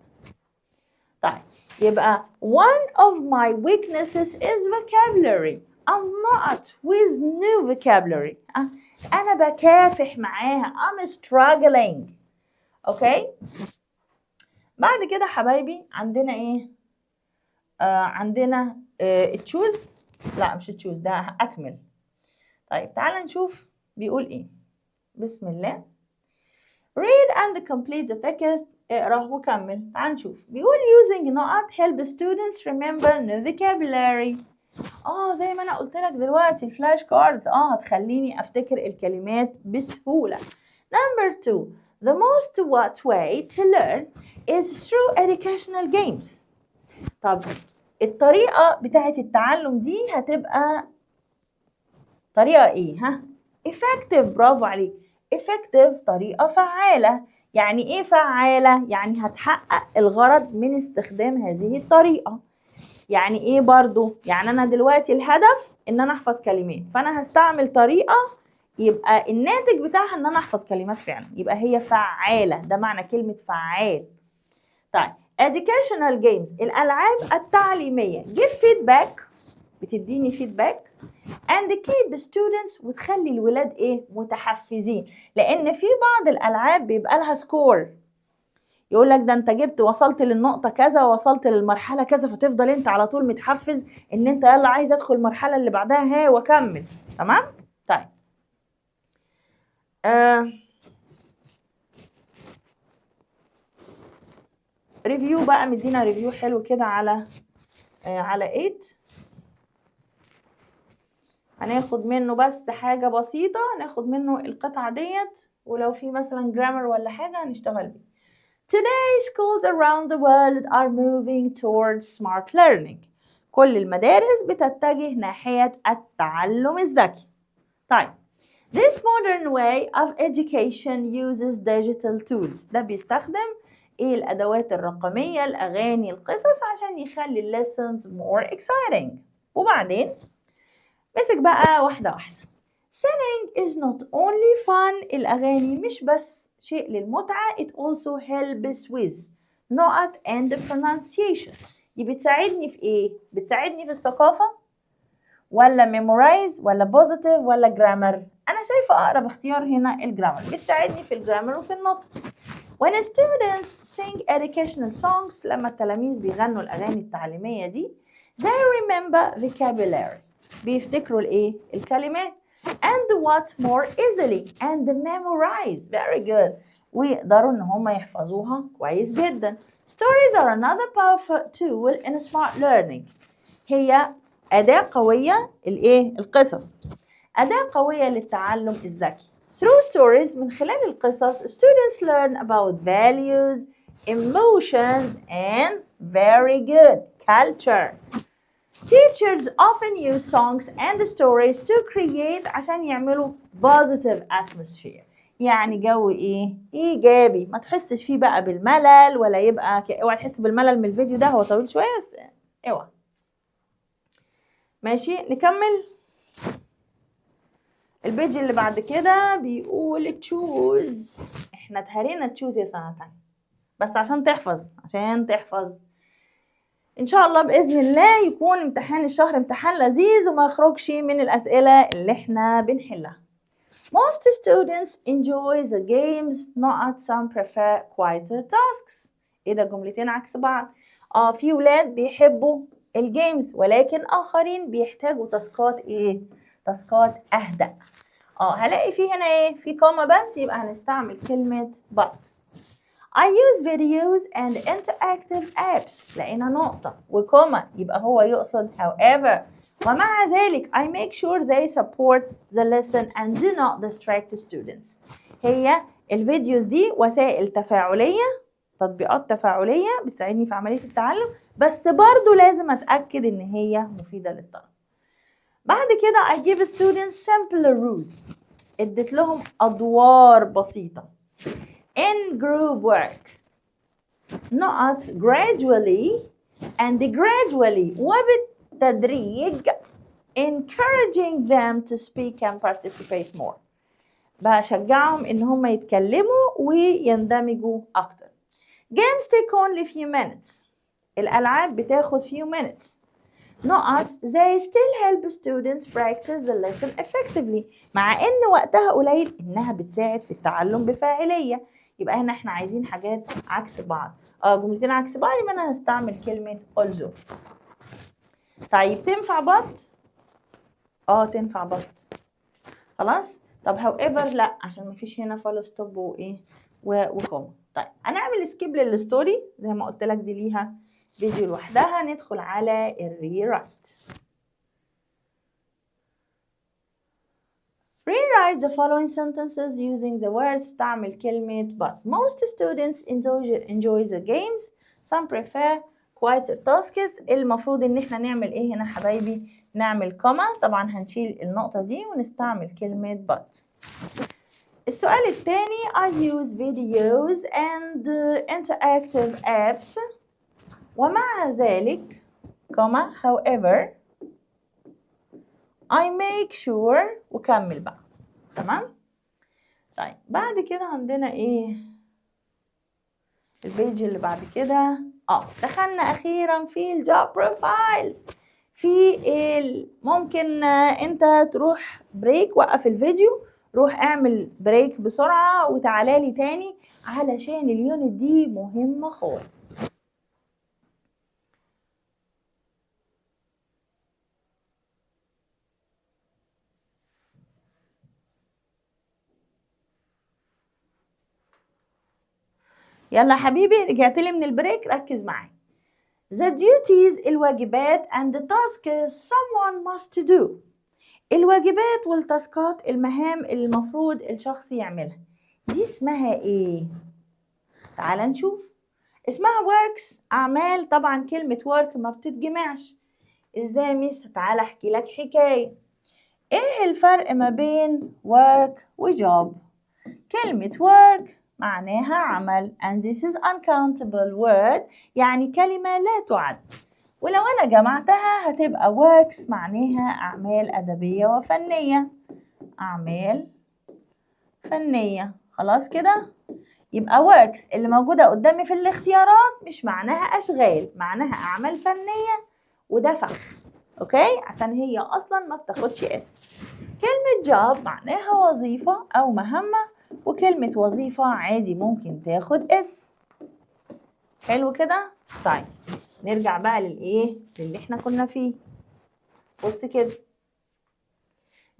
طيب يبقى one of my weaknesses is vocabulary. I'm not with new vocabulary. أنا بكافح معاها. I'm struggling. أوكي؟ بعد كده حبايبي عندنا إيه؟ عندنا choose. لا مش choose، ده أكمل. طيب تعالى نشوف بيقول إيه. بسم الله. Read and complete the text. اقرأ وكمل. تعال نشوف. بيقول using نقط help students remember new vocabulary. زي ما أنا قلت لك دلوقتي الفلاش كاردز هتخليني أفتكر الكلمات بسهولة. Number 2. The most way to learn is through educational games. طب الطريقة بتاعت التعلم دي هتبقى طريقة إيه؟ effective. برافو عليك. effective طريقة فعالة. يعني إيه فعالة؟ يعني هتحقق الغرض من استخدام هذه الطريقة. يعني إيه برضو؟ يعني أنا دلوقتي الهدف إن أنا أحفظ كلمات، فأنا هستعمل طريقة يبقى الناتج بتاعها إن أنا أحفظ كلمات فعلا، يبقى هي فعالة. ده معنى كلمة فعال. طيب educational games، الألعاب التعليمية. give feedback، بتديني feedback and keep students، وتخلي الولاد ايه؟ متحفزين. لان في بعض الالعاب بيبقى لها سكور، يقول لك ده انت جبت وصلت للنقطه كذا ووصلت للمرحله كذا، فتفضل انت على طول متحفز ان انت يلا عايز ادخل المرحله اللي بعدها واكمل. تمام؟ طيب ريفيو بقى، مدينا ريفيو حلو كده على 8. هناخد منه بس حاجة بسيطة، ناخد منه القطعة ديت، ولو في مثلا جرامر ولا حاجة هنشتغل بيه. Today schools around the world are moving towards smart learning. كل المدارس بتتجه ناحية التعلم الذكي. طيب this modern way of education uses digital tools. ده بيستخدم الأدوات الرقمية، الأغاني، القصص، عشان يخلي lessons more exciting. وبعدين مسك بقى واحدة واحدة. Singing is not only fun. الأغاني مش بس شيء للمتعة. It also helps with نقط and pronunciation. دي بتساعدني في إيه؟ بتساعدني في الثقافة ولا memorize ولا positive ولا grammar؟ أنا شايفة أقرب اختيار هنا الجرامر. بتساعدني في الجرامر وفي النطق. When students sing educational songs، لما التلاميذ بيغنوا الأغاني التعليمية دي، they remember vocabulary. بيفتكروا الايه؟ الكلمات. and what more easily and memorize. very good. ويقدروا ان هم يحفظوها كويس جدا. stories are another powerful tool in smart learning. هي أداة قوية، الايه؟ القصص. أداة قوية للتعلم الذكي. through stories، من خلال القصص students learn about values, emotions and very good culture. Teachers often use songs and stories to create عشان يعملوا positive atmosphere. يعني جو ايه؟ ايجابي، ما تحسش فيه بقى بالملل ولا يبقى اوعى تحس بالملل من الفيديو ده، هو طويل شويه بس اوعى. ماشي نكمل. البيج اللي بعد كده بيقول تشوز. احنا اتهرينا تشوز يا سنة تانية بس عشان تحفظ ان شاء الله باذن الله يكون امتحان الشهر امتحان لذيذ وما يخرجش من الاسئله اللي احنا بنحلها. Most students enjoy the games, not some prefer quieter tasks. ايه ده؟ جملتين عكس بعض. في ولاد بيحبوا الجيمز ولكن اخرين بيحتاجوا تاسكات ايه؟ تاسكات اهدأ. هلاقي فيه هنا ايه؟ في كوما بس، يبقى هنستعمل كلمة but. I use videos and interactive apps. لقينا نقطة وكوما، يبقى هو يقصد however. ومع ذلك I make sure they support the lesson and do not distract students. هي الفيديوز دي وسائل تفاعلية، تطبيقات تفاعلية بتساعدني في عملية التعلم، بس برضو لازم أتأكد إن هي مفيدة للطلبة. بعد كده I give students simpler rules. اديت لهم أدوار بسيطة. In group work. not gradually and gradually وبالتدريج encouraging them to speak and participate more. بشجعهم إن هم يتكلموا ويندمجوا أكتر. Games take only few minutes. الألعاب بتاخد few minutes. not they still help students practice the lesson effectively. مع إن وقتها قليل إنها بتساعد في التعلم بفاعلية. يبقى هنا إحنا عايزين حاجات عكس بعض. جملتين عكس بعض، يبقى أنا هستعمل كلمة also. طيب تنفع but؟ تنفع but. خلاص؟ طب however لا، عشان مفيش هنا فول ستوب وإيه وكوما. طيب هنعمل سكيب للستوري زي ما قلت لك، دي ليها فيديو لوحدها. ندخل على الريرايت. Rewrite the following sentences using the words. استعمل كلمة but. Most students enjoy the games. Some prefer quieter tasks. المفروض ان احنا نعمل ايه هنا حبايبي؟ نعمل كوما. طبعا هنشيل النقطة دي ونستعمل كلمة but. السؤال الثاني I use videos and interactive apps. ومع ذلك كوما however I make sure وكمل بقى. تمام؟ طيب بعد كده عندنا ايه؟ البيج اللي بعد كده دخلنا اخيرا في الجوب بروفايلز. في ممكن انت تروح بريك، وقف الفيديو، روح اعمل بريك بسرعة وتعالى لي تاني علشان اليونت دي مهمة خالص. يلا حبيبي، رجعت لي من البريك، ركز معايا. The duties الواجبات and the tasks someone must do. الواجبات والتاسكات المهام اللي المفروض الشخص يعملها دي اسمها ايه؟ تعال نشوف. اسمها works، أعمال. طبعا كلمة work ما بتتجمعش. ازاي ميس؟ تعال احكي لك حكاية. ايه الفرق ما بين work وjob؟ كلمة work معناها عمل and this is uncountable word، يعني كلمة لا تعد. ولو أنا جمعتها هتبقى works معناها أعمال أدبية وفنية. أعمال فنية. خلاص كده؟ يبقى works اللي موجودة قدامي في الاختيارات مش معناها أشغال، معناها أعمال فنية، وده فخ. أوكي؟ عشان هي أصلا ما بتاخدش اسم. كلمة job معناها وظيفة أو مهمة، وكلمة وظيفة عادي ممكن تاخد اسم. حلو كده؟ طيب نرجع بقى للي احنا كنا فيه. بص كده،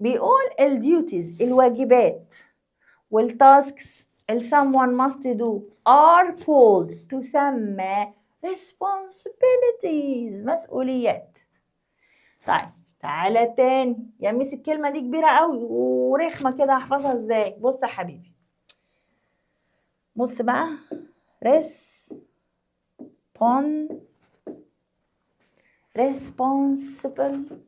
بيقول الديوتيز الواجبات والتاسكس someone must do are called تسمى responsibilities مسؤوليات. طيب تعالى تاني يا ميس، الكلمة دي كبيرة قوي ورخمة كده، هحفظها ازاي؟ بص يا حبيبي، بص بقى. responsibility.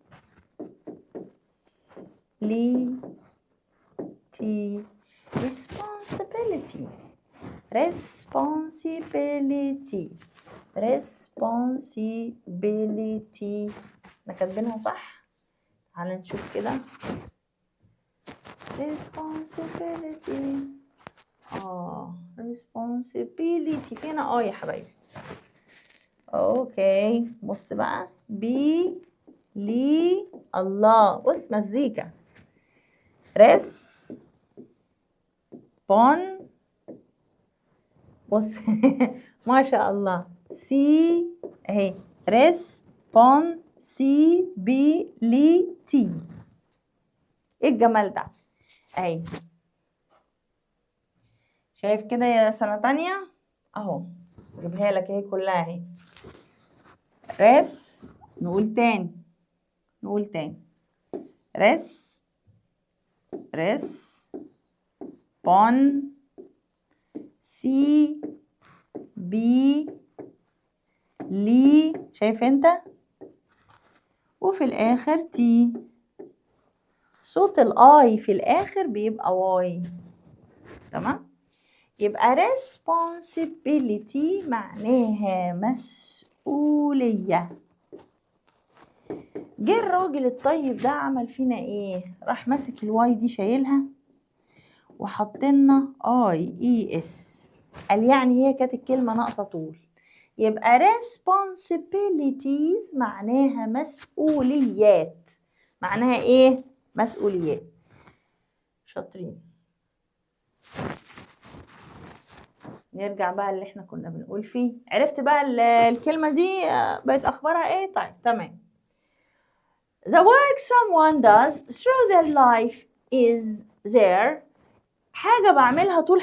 responsibility. احنا كاتبينها صح؟ تعالى نشوف كده. responsibility. responsibility فينا يا حبايبي. اوكي بص بقى. لي الله. بص مزيكا. بص ما شاء الله. اهي responsibility. ايه الجمال ده؟ اهي شايف كده يا سنة تانية اهو. اجيبها لك اهي كلها اهي. نقول تاني. شايف انت؟ وفي الاخر تي. صوت الاي في الاخر بيبقى واي. تمام؟ يبقى responsibility معناها مسؤولية. جه الراجل الطيب ده عمل فينا ايه؟ راح ماسك الواي دي شايلها وحطلنا IES. قال يعني هي كانت الكلمة ناقصة طول. يبقى responsibilities معناها مسؤوليات. معناها ايه؟ مسؤوليات. شاطرين. نرجع بقى اللي احنا كنا بنقول فيه. عرفت بقى الكلمة دي بقت اخبارها ايه؟ طيب تمام. The work someone does through their life is their. حاجة بعملها طول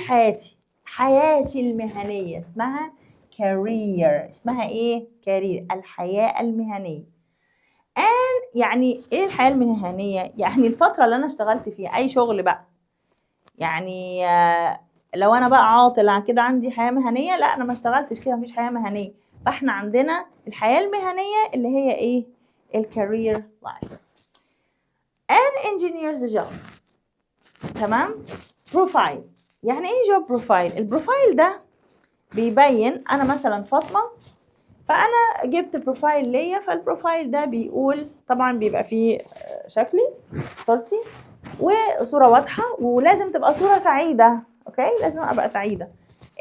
حياتي المهنية اسمها career. اسمها ايه؟ career. الحياة المهنية. and يعني ايه الحياة المهنية؟ يعني الفترة اللي انا اشتغلت فيها اي شغل بقى. يعني لو انا بقى عاطل كده عندي حياة مهنية، لا انا ما اشتغلتش كده، مفيش حياة مهنية. فاحنا عندنا الحياة المهنية اللي هي ايه؟ الكارير لايف. an engineer's job. تمام؟ بروفايل. يعني ايه جوب بروفايل؟ البروفايل ده بيبين انا مثلا فاطمة، فانا جبت بروفايل ليا، فالبروفايل ده بيقول طبعا بيبقى فيه شكلي، صورتي، وصورة واضحة، ولازم تبقى صورة سعيدة. اوكي؟ لازم ابقى سعيدة.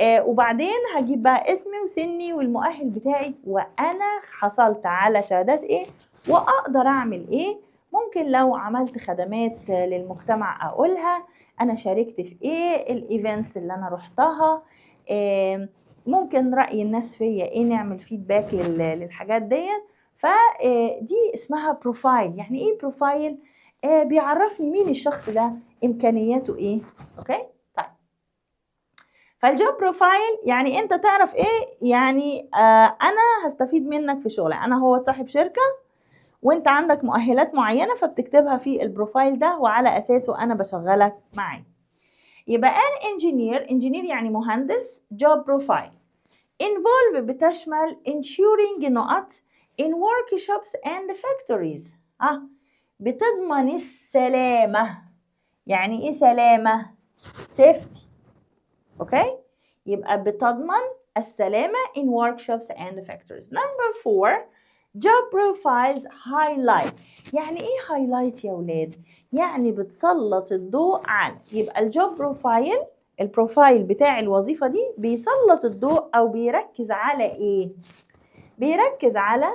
وبعدين هجيب بقى اسمي وسني والمؤهل بتاعي، وانا حصلت على شهادات ايه، واقدر اعمل ايه. ممكن لو عملت خدمات للمجتمع اقولها، انا شاركت في ايه، الايفنتس اللي انا رحتها، ممكن رأي الناس فيا ايه، نعمل فيدباك للحاجات ديت. فدي اسمها بروفايل. يعني ايه بروفايل؟ بيعرفني مين الشخص ده، امكانياته ايه. اوكي؟ طيب فالجوب بروفايل يعني انت تعرف ايه، يعني انا هستفيد منك في شغلي. انا هو صاحب شركة وانت عندك مؤهلات معينة، فبتكتبها في البروفايل ده، وعلى اساسه انا بشغلك معي. يبقى an engineer يعني مهندس. job profile involve بتشمل ensuring نقط in workshops and factories. بتضمن السلامة. يعني ايه سلامة؟ safety. اوكي؟ يبقى بتضمن السلامة in workshops and factories. Number 4 job profiles highlight. يعني ايه highlight يا ولاد؟ يعني بتسلط الضوء على. يبقى الجوب بروفايل، البروفايل بتاع الوظيفة دي بيسلط الضوء أو بيركز على إيه؟ بيركز على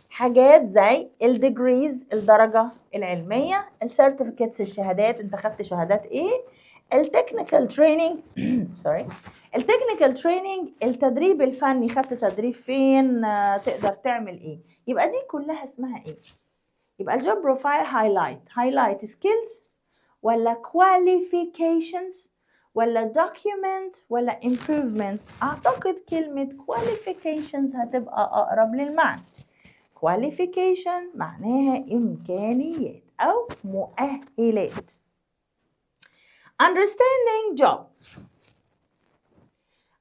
حاجات زي الديجريز، الدرجة العلمية، السيرتيفيكتس، الشهادات، أنت خدت شهادات إيه؟ التكنيكال تريننج التكنيكال تريننج، التدريب الفني، خدت تدريب فين، تقدر تعمل إيه؟ يبقى دي كلها اسمها إيه؟ يبقى الجوب بروفايل هايلايت سكيلز ولا qualifications ولا document ولا improvement. أعتقد كلمة qualifications هتبقى أقرب للمعنى. qualification معناها إمكانيات أو مؤهلات. understanding job.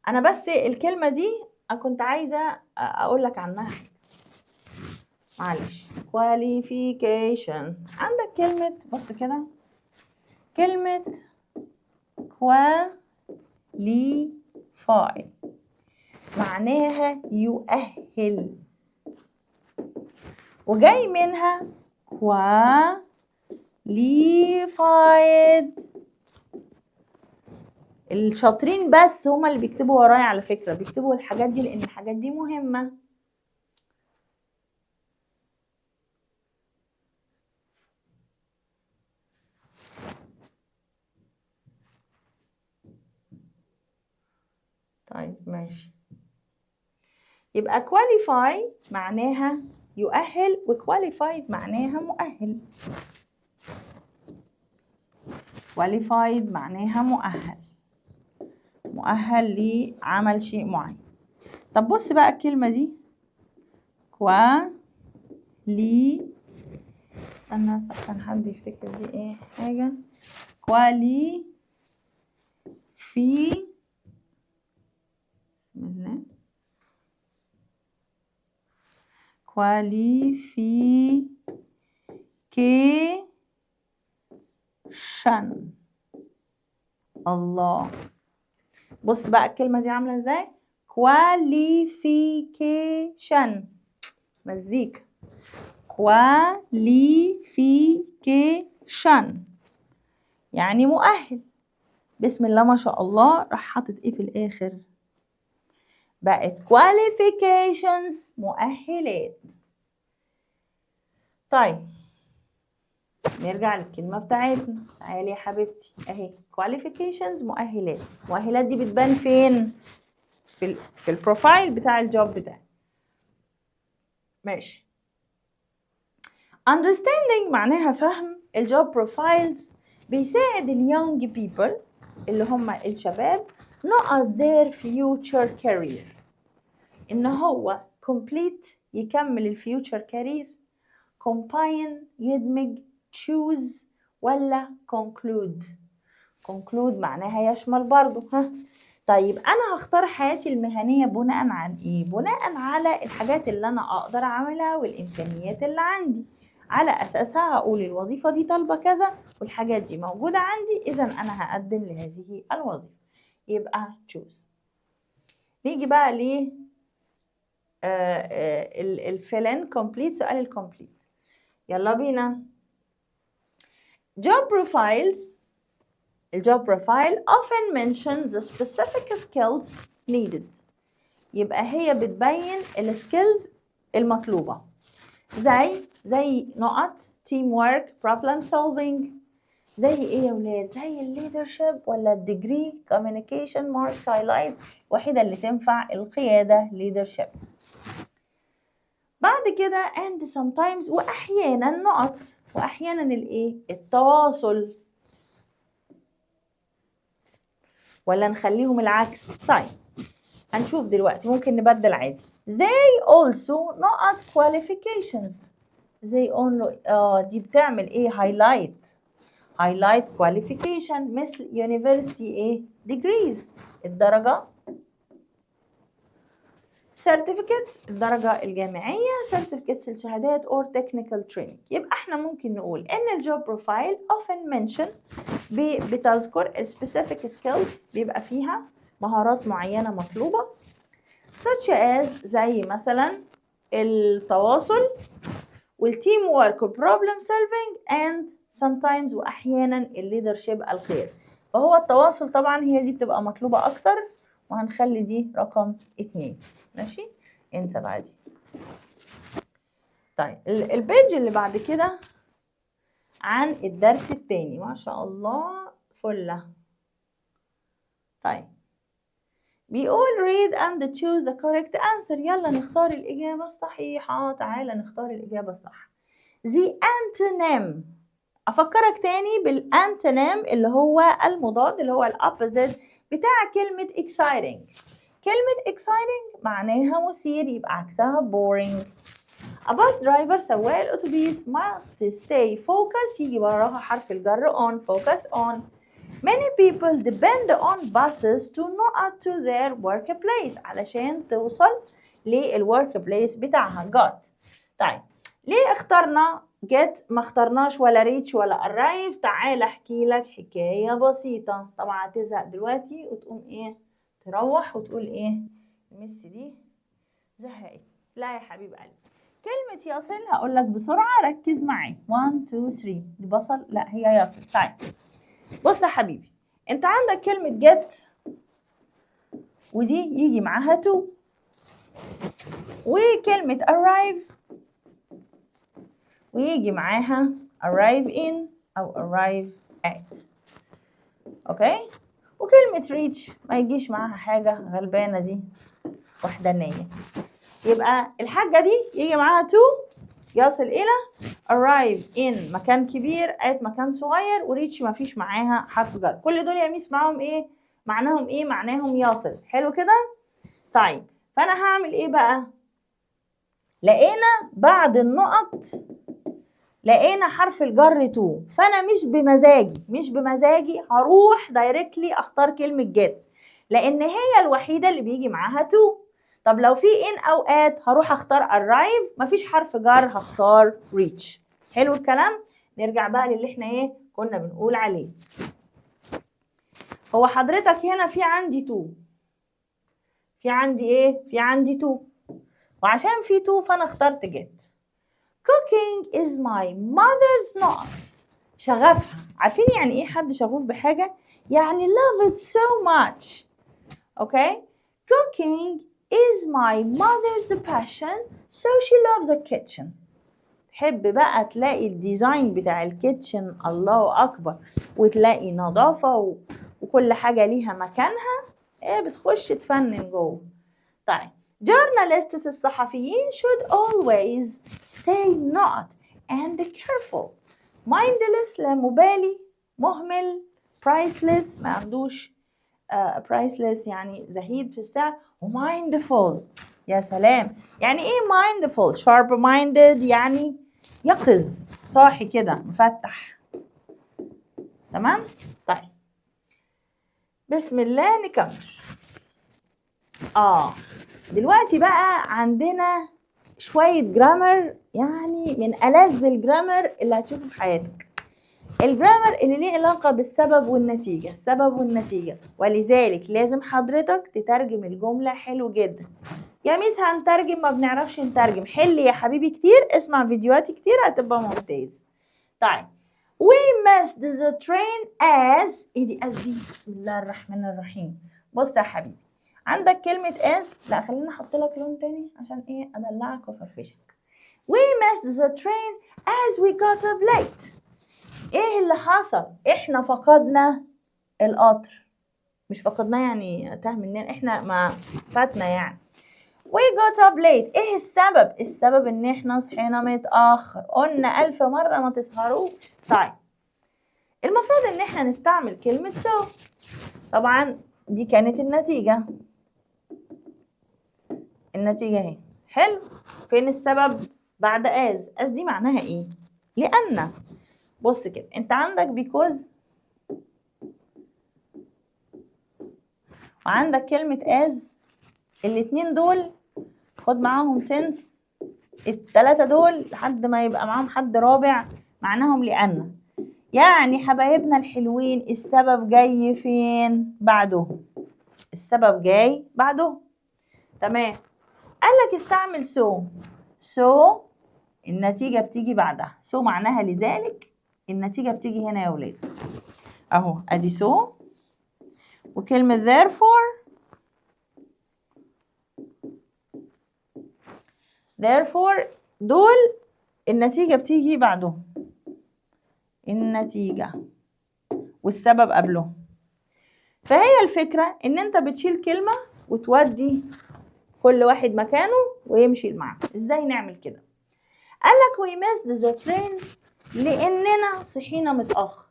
أنا بس الكلمة دي كنت عايزة أقول لك عنها. معلش qualification. عندك كلمة، بص كده، كلمة qualify معناها يؤهل، وجاي منها qualified. الشاطرين بس هما اللي بيكتبوا ورايا على فكرة، بيكتبوا الحاجات دي لأن الحاجات دي مهمة. طيب ماشي، يبقى qualify معناها يؤهل وqualified معناها مؤهل. qualified معناها مؤهل، مؤهل لعمل شيء معين. طب بص بقى الكلمة دي أنا كان حد يفتكر دي ايه حاجة بسم الله qualification. الله، بص بقى الكلمة دي عاملة ازاي؟ qualification، مزيكا، qualification يعني مؤهل. بسم الله ما شاء الله، راح حاطط ايه في الاخر؟ بقت qualifications مؤهلات. طيب نرجع للكلمة بتاعتنا، تعالي يا حبيبتي اهي qualifications مؤهلات. مؤهلات دي بتبان فين؟ في البروفايل بتاع الجوب بتاعي. ماشي. understanding معناها فهم. الجوب بروفايلز بيساعد اليونج بيبل اللي هم الشباب not their future career، ان هو complete يكمل الفيوتشر كارير، combine يدمج، choose ولا conclude. conclude معناها يشمل برضو. طيب انا هختار حياتي المهنية بناء عن ايه؟ بناء على الحاجات اللي انا اقدر اعملها والامكانيات اللي عندي، على اساسها هقول الوظيفة دي طالبة كذا والحاجات دي موجودة عندي، اذا انا هقدم لهذه الوظيفة، يبقى choose. نيجي بقى ل الفيلن كومبليت، سؤال الكومبليت، يلا بينا. job profiles، الجوب بروفايل often mention the specific skills needed، يبقى هي بتبين السكيلز المطلوبة، زي نقط team work problem solving، زي ايه يا ولاد؟ زي الليدرشيب ولا الديجري communication marks highlight، وحيدة اللي تنفع القيادة leadership. بعد كده and sometimes واحيانا نقط، واحيانا الايه؟ التواصل، ولا نخليهم العكس؟ طيب هنشوف دلوقتي، ممكن نبدل عادي. they also نقط qualifications، they only دي بتعمل ايه؟ highlight qualification، مثل university ايه؟ degrees الدرجة، certificates الدرجة الجامعية، certificates الشهادات or technical training. يبقى احنا ممكن نقول ان الجوب بروفايل often mention بتذكر specific skills، بيبقى فيها مهارات معينة مطلوبة، such as زي مثلا التواصل والتيم work والبروبلم solving and sometimes واحيانا الليدرشيب القيادة. فهو التواصل طبعا هي دي بتبقى مطلوبة اكتر، وهنخلي دي رقم 2. ماشي، انسى بقى دي. طيب البيج اللي بعد كده عن الدرس الثاني، ما شاء الله فله. طيب بيقول read and choose the correct answer، يلا نختار الإجابة الصحيحة. تعالى نختار الإجابة الصح. the antonym، أفكرك تاني بالانتونيم اللي هو المضاد، اللي هو الopposite بتاع كلمة exciting. كلمة exciting معناها مثير، يبقى عكسها boring. a bus driver سواق الأتوبيس must stay focused، يجي وراها حرف الجر on، focus on. many people depend on buses to their workplace، علشان توصل للwork place بتاعها. got. طيب ليه اخترنا get ما اخترناش ولا reach ولا arrive؟ تعال احكي لك حكاية بسيطة. طبعا هتزهق دلوقتي وتقوم ايه تروح وتقول ايه المس دي زهقت. لا يا حبيب قلبي، كلمة يصل هقول لك بسرعة، ركز معايا. 1 2 3 دي بصل؟ لا هي يصل. طيب بص يا حبيبي، انت عندك كلمة get ودي يجي معاها to، وكلمة arrive ويجي معاها arrive in أو arrive at. أوكي؟ وكلمة reach ما يجيش معاها حاجة، غلبانة دي وحدانية. يبقى الحاجة دي يجي معاها to يصل إلى، arrive in مكان كبير، at مكان صغير، وreach ما فيش معاها حرف جر. كل دول يا ميس معاهم إيه؟ معناهم إيه؟ معناهم يصل. حلو كده؟ طيب فأنا هعمل إيه بقى؟ لقينا بعد النقط لقينا حرف الجر تو، فانا مش بمزاجي هروح دايركتلي اختار كلمه جيت لان هي الوحيده اللي بيجي معاها تو. طب لو في ان او ات هروح اختار arrive، مفيش حرف جر هختار reach. حلو الكلام. نرجع بقى للي احنا ايه كنا بنقول عليه. هو حضرتك هنا في عندي تو، في عندي ايه؟ في عندي تو، وعشان في تو فانا اخترت جيت. Cooking is my mother's not. شغفها. عارفين يعني ايه حد شغوف بحاجة؟ يعني love it so much. Okay? Cooking is my mother's passion, so she loves the kitchen. تحب بقى تلاقي الديزاين بتاع الكيتشن الله أكبر، وتلاقي نظافة وكل حاجة ليها مكانها، ايه بتخش تفنن جوه. طيب journalists الصحفيين should always stay not and careful. mindless لا مبالي، مهمل، priceless ما عندوش priceless يعني زهيد في السعر، وmindful يا سلام. يعني ايه mindful؟ sharp minded يعني يقظ، صاحي كده مفتح. تمام. طيب بسم الله نكمل. دلوقتي بقى عندنا شوية جرامر، يعني من ألذ الجرامر اللي هتشوفه في حياتك. الجرامر اللي ليه علاقة بالسبب والنتيجة، السبب والنتيجة، ولذلك لازم حضرتك تترجم الجملة حلو جدا. يا ميس هنترجم ما بنعرفش نترجم، حل يا حبيبي كتير، اسمع فيديوهات كتير هتبقى ممتاز. طيب we missed the train as ايه دي as دي؟ بسم الله الرحمن الرحيم. بص يا حبيبي، عندك كلمة as، لا خلينا احط لك لون تاني عشان ايه ادلعك وافرفشك. we missed the train as we got up late. ايه اللي حصل؟ احنا فقدنا القطر. مش فقدناه يعني تاه مننا، احنا ما فاتنا يعني. we got up late. ايه السبب؟ السبب ان احنا صحينا متأخر. قلنا 1000 مرة ما تسهروش. طيب المفروض ان احنا نستعمل كلمة so. طبعا دي كانت النتيجة، النتيجة اهي. حلو. فين السبب؟ بعد as دي معناها ايه؟ لأن. بص كده انت عندك because وعندك كلمة as، الاتنين دول خد معاهم since، التلاتة دول لحد ما يبقى معاهم حد رابع معناهم لأن. يعني حبايبنا الحلوين السبب جاي فين؟ بعدهم. السبب جاي بعدهم. تمام. قالك استعمل so النتيجة بتيجي بعدها. so معناها لذلك، النتيجة بتيجي هنا يا ولاد اهو. ادي so وكلمة therefore دول النتيجة بتيجي بعدهم، النتيجة والسبب قبلهم. فهي الفكرة ان انت بتشيل كلمة وتودي كل واحد مكانه ويمشي معاك. ازاي نعمل كده؟ قالك we missed the train لاننا صحينا متأخر.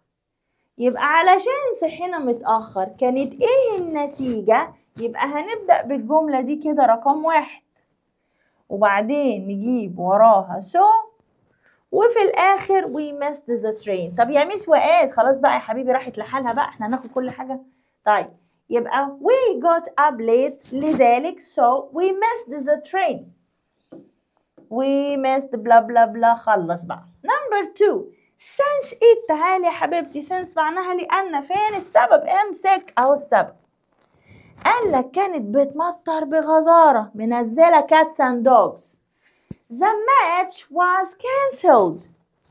يبقى علشان صحينا متأخر كانت ايه النتيجة؟ يبقى هنبدأ بالجملة دي كده رقم 1، وبعدين نجيب وراها so، وفي الاخر we missed the train. طب يا ميس وقاس خلاص بقى يا حبيبي راحت لحالها بقى، احنا هناخد كل حاجة. طيب يبقى we got up late لذلك so we missed the train. we missed بلا بلا بلا. خلص بقى. Number 2 since it. تعالي يا حبيبتي. since معناها لأن. فين السبب؟ امسك أهو السبب. قال لك كانت بتمطر بغزارة، منزلة cats and dogs. The match was cancelled.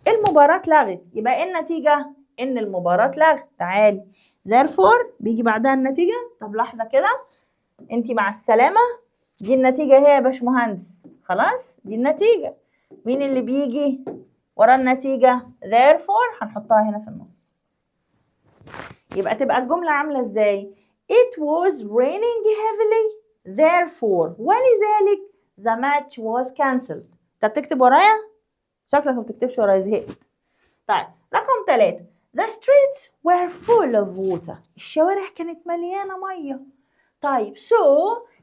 المباراة اتلغت. يبقى ايه النتيجة؟ ان المباراة اتلغت. تعالي therefore بيجي بعدها النتيجة. طب لحظة كده، انتي مع السلامة. دي النتيجة هي يا باشمهندس. خلاص دي النتيجة. مين اللي بيجي ورا النتيجة؟ therefore هنحطها هنا في النص. يبقى تبقى الجملة عاملة ازاي؟ It was raining heavily therefore ولذلك the match was cancelled. انت بتكتب ورايا؟ شكلك ما بتكتبش ورايا، زهقت. طيب رقم 3 the streets were full of water. الشوارع كانت مليانة مية. طيب so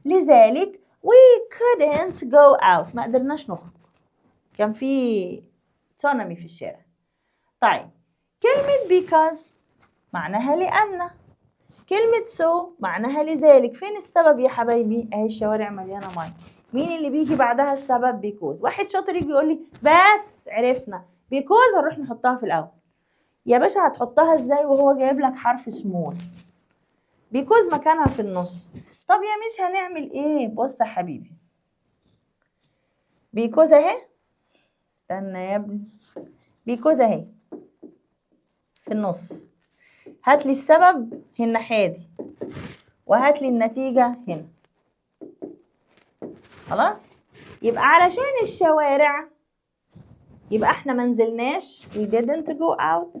لذلك we couldn't go out. ما قدرناش نخرج، كان في تسونامي في الشارع. طيب كلمة because معناها لأن. كلمة so معناها لذلك. فين السبب يا حبايبي؟ اهي الشوارع مليانة مية. مين اللي بيجي بعدها السبب؟ because. واحد شاطر يجي يقول لي بس عرفنا because هنروح نحطها في الأول. يا باشا هتحطها ازاي وهو جايب لك حرف سمول؟ because مكانها في النص. طب يا ميس هنعمل ايه؟ بص يا حبيبي، because اهي. استنى يا ابني. because اهي في النص. هات لي السبب هنا الناحية دي، وهات لي النتيجة هنا. خلاص؟ يبقى علشان الشوارع يبقى احنا ما نزلناش. we didn't go out.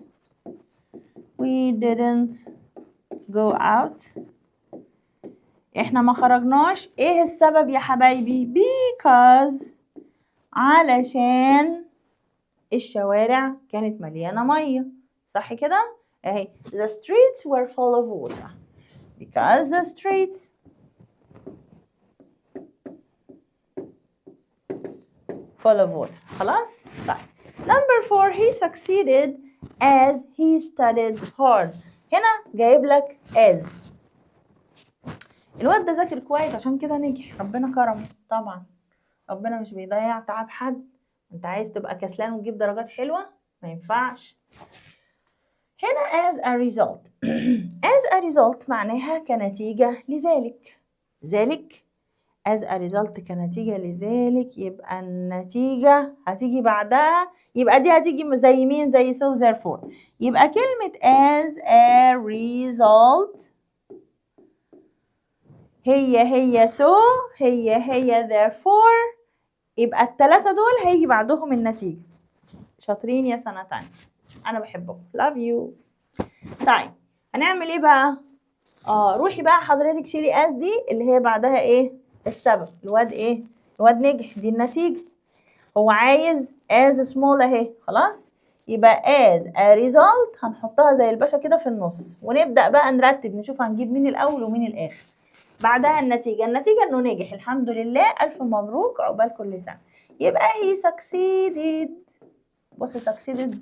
we didn't go out. احنا ما خرجناش. ايه السبب يا حبايبي؟ because علشان الشوارع كانت مليانة مية. صح كده؟ اهي the streets were full of water because the streets full of water. خلاص؟ طيب number 4 he succeeded as he studied hard. هنا جايب لك as. الواد ده ذاكر كويس عشان كده نجح، ربنا كرمه. طبعا ربنا مش بيضيع تعب حد. انت عايز تبقى كسلان وتجيب درجات حلوة؟ ما ينفعش. هنا as a result. as a result معناها كنتيجة لذلك. ذلك as a result كنتيجة لذلك. يبقى النتيجة هتيجي بعدها. يبقى دي هتيجي زي مين؟ زي so therefore. يبقى كلمة as a result هي so هي therefore. يبقى التلاتة دول هيجي بعدهم النتيجة. شاطرين يا سنة تانية، أنا بحبكم. love you. طيب هنعمل إيه بقى؟ روحي بقى حضرتك شيلي as دي اللي هي بعدها إيه؟ السبب. الواد إيه؟ الواد نجح، دي النتيجة. هو عايز as small أهي. خلاص؟ يبقى as a result هنحطها زي الباشا كده في النص، ونبدأ بقى نرتب نشوف هنجيب مين الأول ومين الآخر. بعدها النتيجة إنه نجح. الحمد لله، ألف مبروك، عقبال كل سنة. يبقى he succeeded. بص succeeded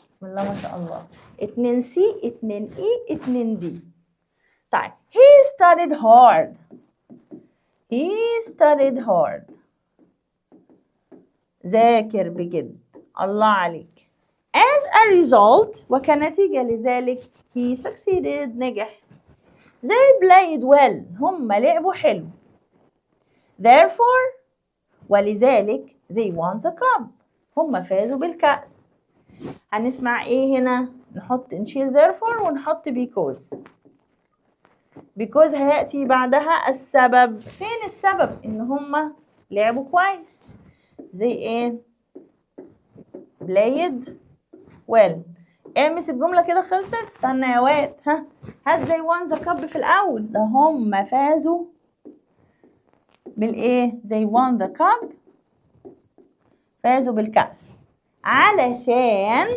بسم الله ما شاء الله. 2 C 2 E 2 D. طيب he studied hard. he studied hard. ذاكر بجد. الله عليك. as a result وكنتيجة لذلك he succeeded. نجح. they played well. هم لعبوا حلو. therefore ولذلك they won the cup. هم فازوا بالكأس. هنسمع ايه هنا؟ نشيل therefore ونحط because. because هيأتي بعدها السبب. فين السبب؟ ان هم لعبوا كويس. زي ايه؟ played well. امس الجملة كده خلصت. استنى يا واد. هات they won the cup في الأول. ده هم فازوا بالايه؟ they won the cup. فازوا بالكأس علشان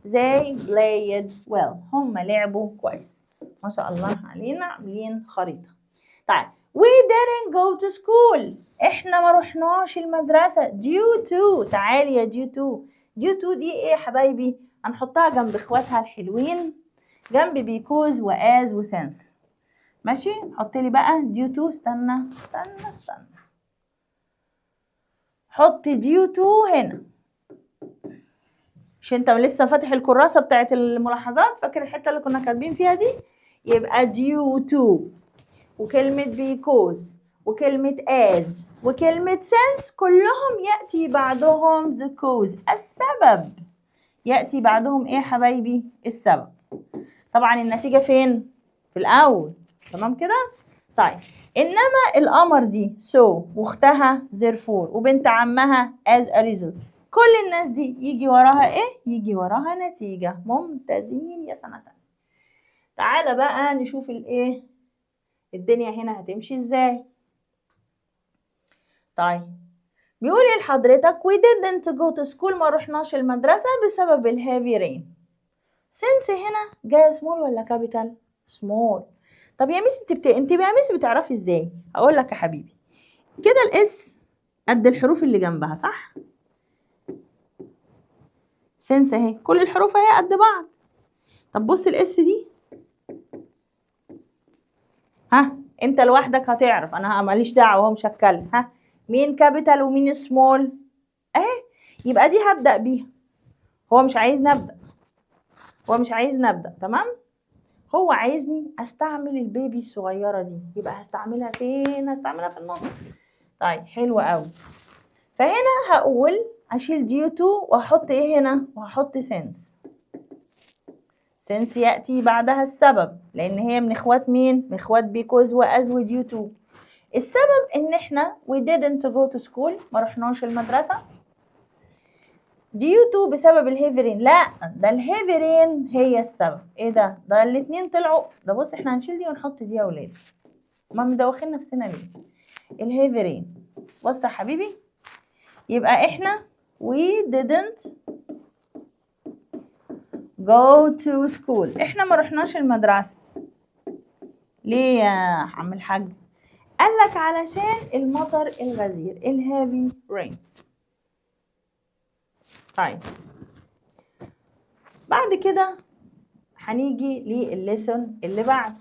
they played well. هم لعبوا كويس. ما شاء الله علينا، عاملين خريطة. طيب we didn't go to school. احنا ما رحناش المدرسة due to. تعالي يا due to. due to دي ايه يا حبايبي؟ هنحطها جنب اخواتها الحلوين، جنب because و as و since. ماشي؟ حط لي بقى due to. استنى. حط due to هنا. مش انت لسه فاتح الكراسة بتاعت الملاحظات؟ فاكر الحتة اللي كنا كاتبين فيها دي؟ يبقى due to وكلمة because وكلمة as وكلمة since كلهم يأتي بعدهم the cause، السبب. يأتي بعدهم ايه يا حبايبي؟ السبب. طبعا النتيجة فين؟ في الأول. تمام كده؟ طيب إنما القمر دي so واختها therefore وبنت عمها as a result، كل الناس دي يجي وراها ايه؟ يجي وراها نتيجة. ممتازين يا سنة تانية. تعالى بقى نشوف الايه؟ الدنيا هنا هتمشي ازاي. طيب بيقول ايه لحضرتك؟ we didn't go to school، ما رحناش المدرسة بسبب الهيفي رين. since هنا جاية small ولا capital؟ small. طب يا ميس انت يا ميس بتعرفي ازاي؟ اقول لك يا حبيبي، كده الاس قد الحروف اللي جنبها صح؟ since اهي كل الحروف اهي قد بعض. طب بص الاس دي، ها انت لوحدك هتعرف، انا ماليش دعوه مش هتكلم. ها مين كابيتال ومين سمول؟ اهي. يبقى دي هبدا بيها. هو مش عايزني ابدا، تمام؟ هو عايزني استعمل البيبي الصغيره دي، يبقى هستعملها فين؟ هستعملها في النص. طيب حلو قوي. فهنا هقول اشيل ديو تو واحط ايه هنا؟ وهحط سنس. سنس ياتي بعدها السبب، لان هي من اخوات مين؟ من اخوات بيكوز واز وديو تو. السبب ان احنا we didn't go to school، ما رحناش المدرسه. due to بسبب الهيفرين، لا ده الهيفرين هي السبب. ايه ده؟ ده الاتنين طلعوا. ده بص احنا هنشيل دي ونحط دي يا ولاد، ما مدوخين نفسنا ليه؟ الهيفرين. بص يا حبيبي، يبقى احنا we didn't go to school، احنا ما رحناش المدرسه. ليه يا عم الحاج؟ قالك علشان المطر الغزير، الهيفي رين. طيب بعد كده هنيجي للليسون اللي بعد.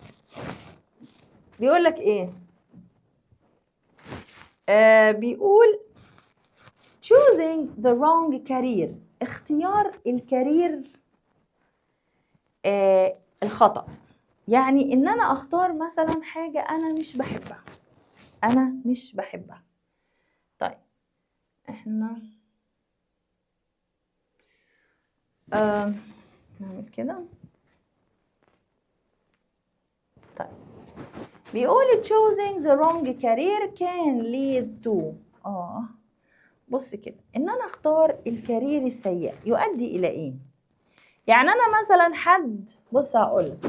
بيقولك ايه؟ بيقول choosing the wrong career، اختيار الكارير الخطأ. يعني ان انا اختار مثلا حاجة انا مش بحبها. طيب احنا نعمل كده. طيب بيقول choosing the wrong career can lead to بص كده، ان انا اختار الكارير السيء يؤدي الى ايه؟ يعني انا مثلا حد، بص هقولك،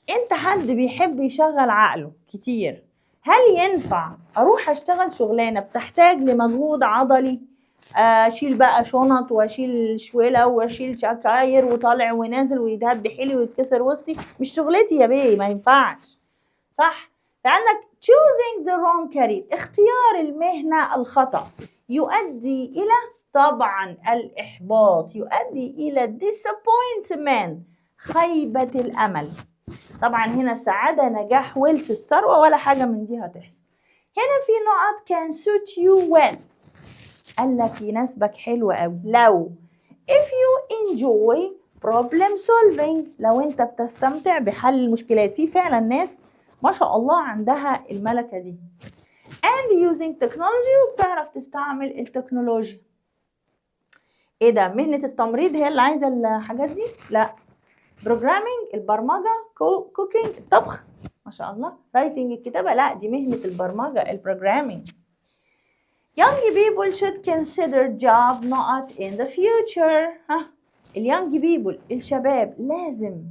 انت حد بيحب يشغل عقله كتير، هل ينفع اروح اشتغل شغلانه بتحتاج لمجهود عضلي؟ اشيل بقى شنط واشيل شويله واشيل شكاير وطالع ونازل ويتهد حيلي ويتكسر وسطي؟ مش شغلتي يا بيه، ما ينفعش، صح؟ فعندك choosing the wrong career، اختيار المهنه الخطأ يؤدي الى طبعا الإحباط، يؤدي إلى disappointment، خيبة الأمل. طبعا هنا سعادة، نجاح، ورث، الثروة، ولا حاجة من دي هتحصل. هنا في نقط can suit you well، قال لك يناسبك حلو أوي لو if you enjoy problem solving، لو أنت بتستمتع بحل المشكلات. في فعلا ناس ما شاء الله عندها الملكة دي. and using technology، وبتعرف تستعمل التكنولوجيا. ايه ده؟ مهنة التمريض هي اللي عايزة الحاجات دي؟ لا. programming البرمجة، cooking الطبخ، ما شاء الله، writing الكتابة، لا دي مهنة البرمجة البروجرامينج. young people should consider job not in the future. اليونج بيبل الشباب لازم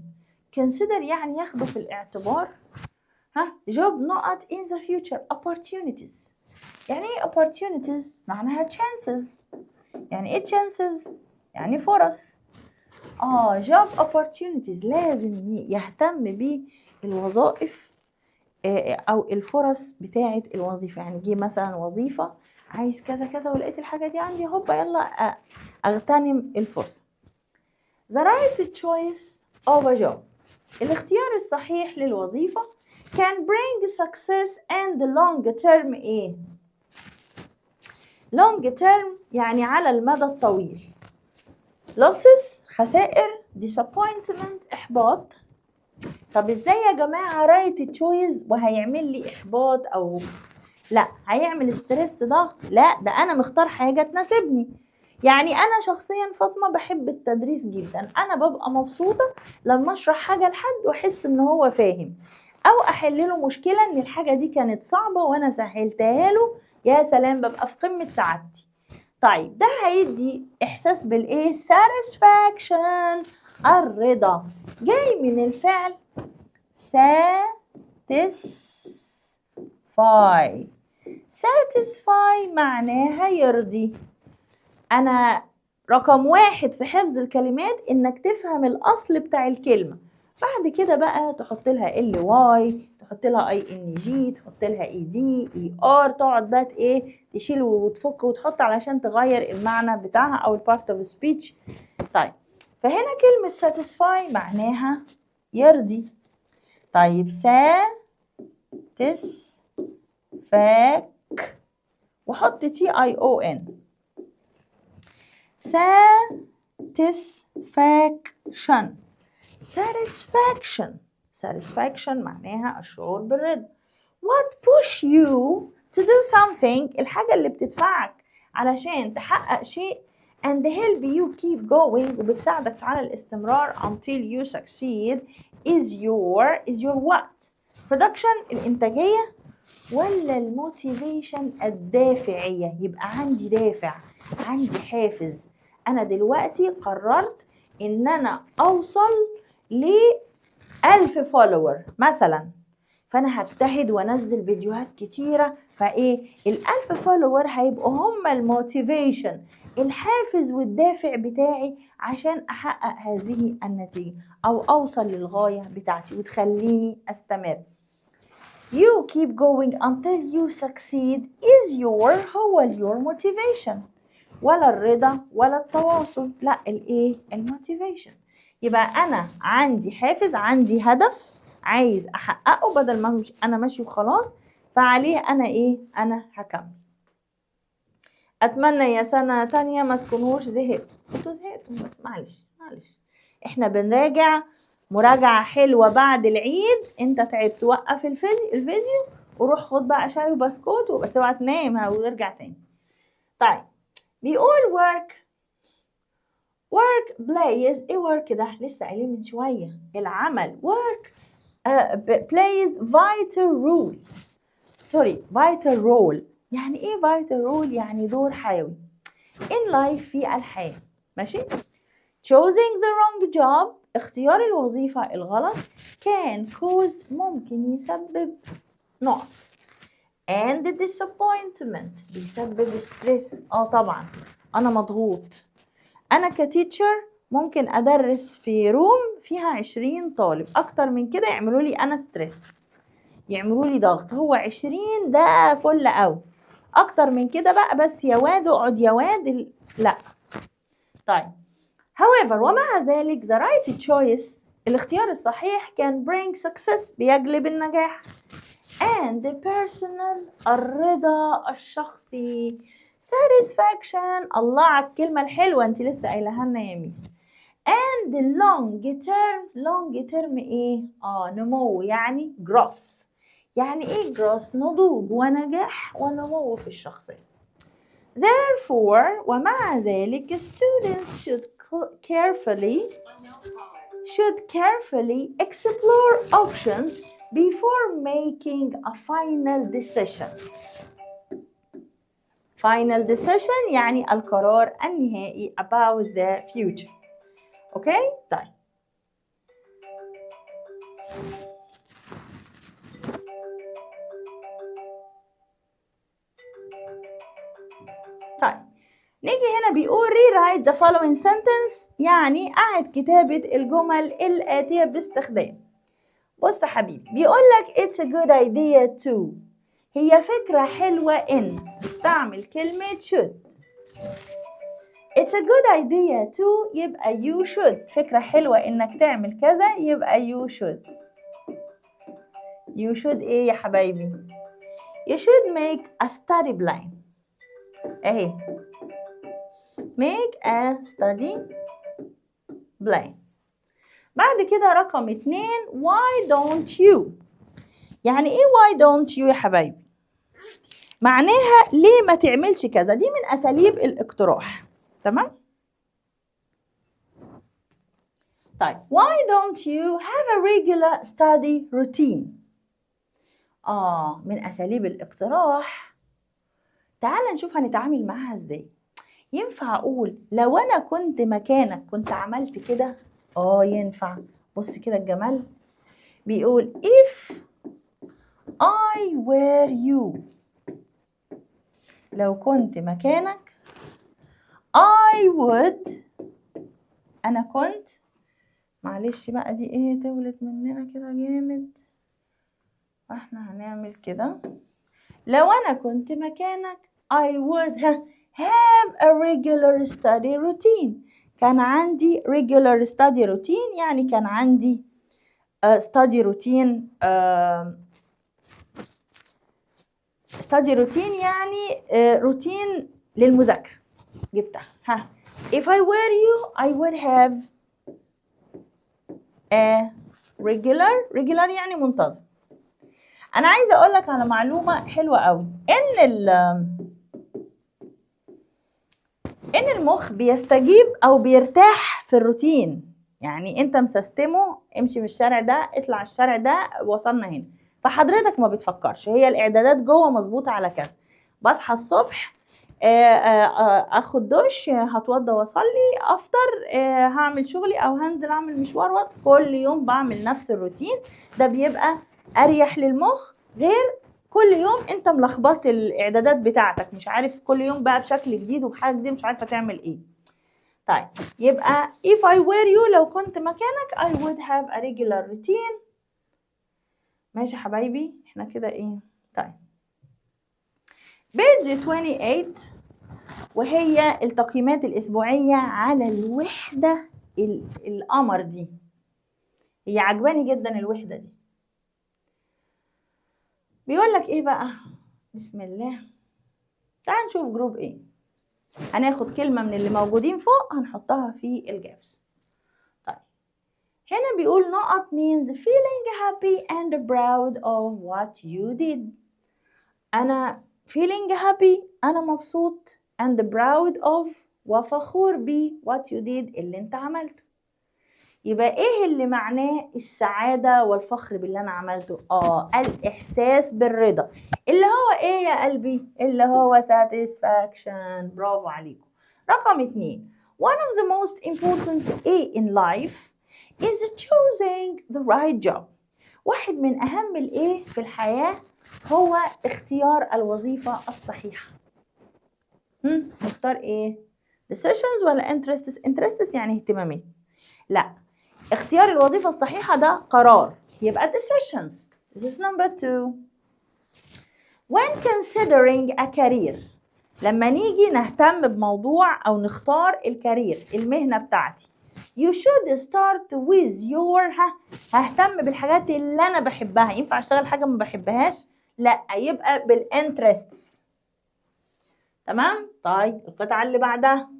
consider يعني ياخدوا في الاعتبار job not in the future opportunities. يعني ايه opportunities؟ معناها chances. يعني ايه chances؟ يعني فرص. job opportunities لازم يهتم بالوظائف او الفرص بتاعه الوظيفه. يعني جه مثلا وظيفه عايز كذا كذا ولقيت الحاجه دي عندي، هوبا يلا اغتنم الفرصه. the right choice of a job، الاختيار الصحيح للوظيفه can bring success and long term long term يعني على المدى الطويل. losses خسائر، disappointment إحباط. طب ازاي يا جماعة رايت تشويز وهيعمل لي إحباط أو لا هيعمل ستريس ضغط؟ لا، ده أنا مختار حاجة تناسبني. يعني أنا شخصيا فاطمة بحب التدريس جدا، أنا ببقى مبسوطة لما أشرح حاجة لحد وأحس إن هو فاهم، أو أحل له مشكلة إن الحاجة دي كانت صعبة وأنا سهلتها له، يا سلام ببقى في قمة سعادتي. طيب ده هيدي إحساس بالإيه؟ satisfaction، الرضا، جاي من الفعل satisfy معناها يرضي. أنا رقم 1 في حفظ الكلمات إنك تفهم الأصل بتاع الكلمة، بعد كده بقى تحط لها ly، تحط لها ing، تحط لها ed er، تقعد بقى ايه تشيل وتفك وتحط علشان تغير المعنى بتاعها أو البارت اوف سبيتش. طيب فهنا كلمة satisfy معناها يرضي. طيب satisfac وحط tion، satisfaction معناها الشعور بالرضا. what push you to do something، الحاجة اللي بتدفعك علشان تحقق شيء and help you keep going وبتساعدك على الاستمرار until you succeed is your what؟ production الإنتاجية ولا الموتيفيشن الدافعية؟ يبقى عندي دافع، عندي حافز. أنا دلوقتي قررت إن أنا أوصل ل1000 فولور مثلا، فأنا هجتهد وأنزل فيديوهات كتيرة، فإيه ال1000 فولور هيبقوا هم الموتيفيشن، الحافز والدافع بتاعي عشان أحقق هذه النتيجة أو أوصل للغاية بتاعتي وتخليني أستمر. You keep going until you succeed is هو your motivation، ولا الرضا ولا التواصل، لا الايه الموتيفيشن. يبقى انا عندي حافز، عندي هدف عايز احققه، بدل ما انا ماشي وخلاص، فعليه انا ايه انا هكمل. اتمنى يا سنة تانية ما تكونوش زهقتوا، انتوا زهقتوا بس معلش احنا بنراجع مراجعة حلوة بعد العيد. انت تعبت وقف الفيديو وروح خد بقى شاي وبسكوت وبس، اوعى تنام وارجع تاني. طيب بيقول work plays، ايه work ده؟ لسه قايلين من شوية العمل. work plays vital role. يعني ايه vital role؟ يعني دور حيوي in life في الحياة، ماشي. choosing the wrong job، اختيار الوظيفة الغلط، can cause ممكن يسبب نقط، and disappointment بيسبب stress. طبعا أنا مضغوط، أنا كتيتشر ممكن أدرس في روم فيها 20 طالب، أكتر من كده يعملوا لي أنا ستريس، يعملوا لي ضغط. هو 20 ده فل أوي، أكتر من كده بقى بس يا واد اقعد يا واد لا. طيب however ومع ذلك the right choice الاختيار الصحيح can bring success بيجلب النجاح and the personal الرضا الشخصي satisfaction. الله على الكلمة الحلوة انت لسه قايلها لنا يا ميس. and the long term ايه؟ نمو، يعني growth. يعني ايه growth؟ نضوج ونجاح ونمو في الشخصية. therefore ومع ذلك students should carefully explore options before making a final decision. final decision يعني القرار النهائي about the future. اوكي طيب نيجي هنا بيقول rewrite the following sentence، يعني أعد كتابة الجمل الآتية باستخدام. بص يا حبيبي بيقول لك it's a good idea to، هي فكرة حلوة إن، استعمل كلمة should. it's a good idea to يبقى you should، فكرة حلوة إنك تعمل كذا يبقى you should. you should إيه يا حبايبي؟ you should make a study plan. اهي make a study plan. بعد كده رقم 2 why don't you. يعني ايه why don't you يا حبايبي؟ معناها ليه ما تعملش كذا. دي من اساليب الاقتراح. تمام؟ طيب why don't you have a regular study routine. من اساليب الاقتراح. تعال نشوف هنتعامل معاها ازاي. ينفع اقول لو انا كنت مكانك كنت عملت كده؟ ينفع. بص كده الجمال. بيقول if I were you. لو كنت مكانك I would. أنا كنت. معلش بقى دي إيه تولت مننا كده جامد. إحنا هنعمل كده. لو أنا كنت مكانك I would have a regular study routine. كان عندي regular study routine يعني كان عندي study routine. study routine يعني روتين للمذاكرة. جبتها. If I were you I would have a regular يعني منتظم. أنا عايزة أقول لك على معلومة حلوة قوي. إن المخ بيستجيب أو بيرتاح في الروتين. يعني أنت مسستمه امشي من الشارع ده اطلع الشارع ده وصلنا هنا. فحضرتك ما بتفكرش. هي الإعدادات جوه مظبوطة على كذا. بصحى الصبح اخد دش هتوضى واصلي افطر هعمل شغلي او هنزل اعمل مشوار. كل يوم بعمل نفس الروتين. ده بيبقى اريح للمخ غير كل يوم انت ملخبط الاعدادات بتاعتك مش عارف كل يوم بقى بشكل جديد وبحاجه جديده مش عارفه تعمل ايه. طيب يبقى if I were you لو كنت مكانك I would have a regular routine. ماشي يا حبايبي احنا كده ايه. طيب page 28 وهي التقييمات الأسبوعية على الوحدة القمر دي. هي عجباني جدا الوحدة دي. بيقول لك ايه بقى؟ بسم الله. تعال نشوف جروب ايه. هناخد كلمة من اللي موجودين فوق هنحطها في الجابس. طيب هنا بيقول نقط means feeling happy and proud of what you did. أنا feeling happy أنا مبسوط and proud of وفخور ب what you did اللي انت عملته. يبقى ايه اللي معناه السعادة والفخر باللي انا عملته؟ الإحساس بالرضا اللي هو ايه يا قلبي؟ اللي هو satisfaction. برافو عليكم. رقم 2 one of the most important A in life is choosing the right job. واحد من أهم الإيه في الحياة هو اختيار الوظيفة الصحيحة. نختار ايه؟ decisions ولا interests؟ interests يعني اهتمامات. لا اختيار الوظيفة الصحيحة ده قرار يبقى decisions. This is number 2. When considering a career لما نيجي نهتم بموضوع أو نختار الكارير المهنة بتاعتي you should start with your ههتم بالحاجات اللي أنا بحبها. ينفع أشتغل حاجة ما بحبهاش؟ لا يبقى بالinterests. تمام؟ طيب القطعة اللي بعدها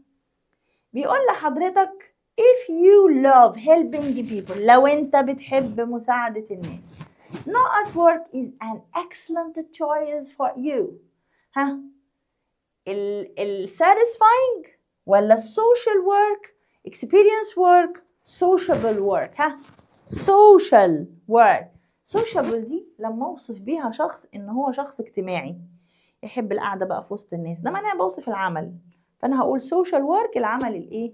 بيقول لحضرتك if you love helping people لو انت بتحب مساعدة الناس not at work is an excellent choice for you. satisfying ولا social work experience work sociable work social work. sociable دي لما اوصف بيها شخص ان هو شخص اجتماعي يحب القعدة بقى في وسط الناس. ده معناه بوصف العمل فأنا هقول social work العمل الإيه؟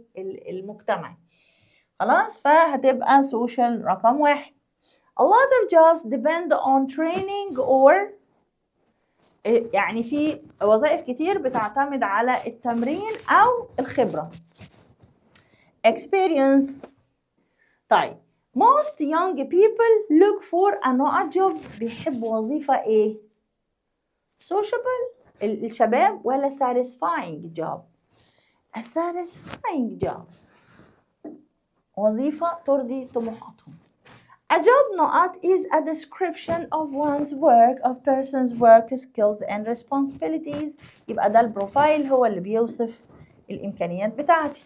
المجتمعي. خلاص فهتبقى social رقم 1. A lot of jobs depend on training or يعني في وظائف كتير بتعتمد على التمرين أو الخبرة experience. طيب most young people look for a job بيحبوا وظيفة إيه؟ sociable الشباب ولا satisfying job؟ a satisfying job وظيفة ترضي طموحاتهم. A job نقط is a description of one's work, of person's work, skills and responsibilities. يبقى ده البروفايل هو اللي بيوصف الإمكانيات بتاعتي.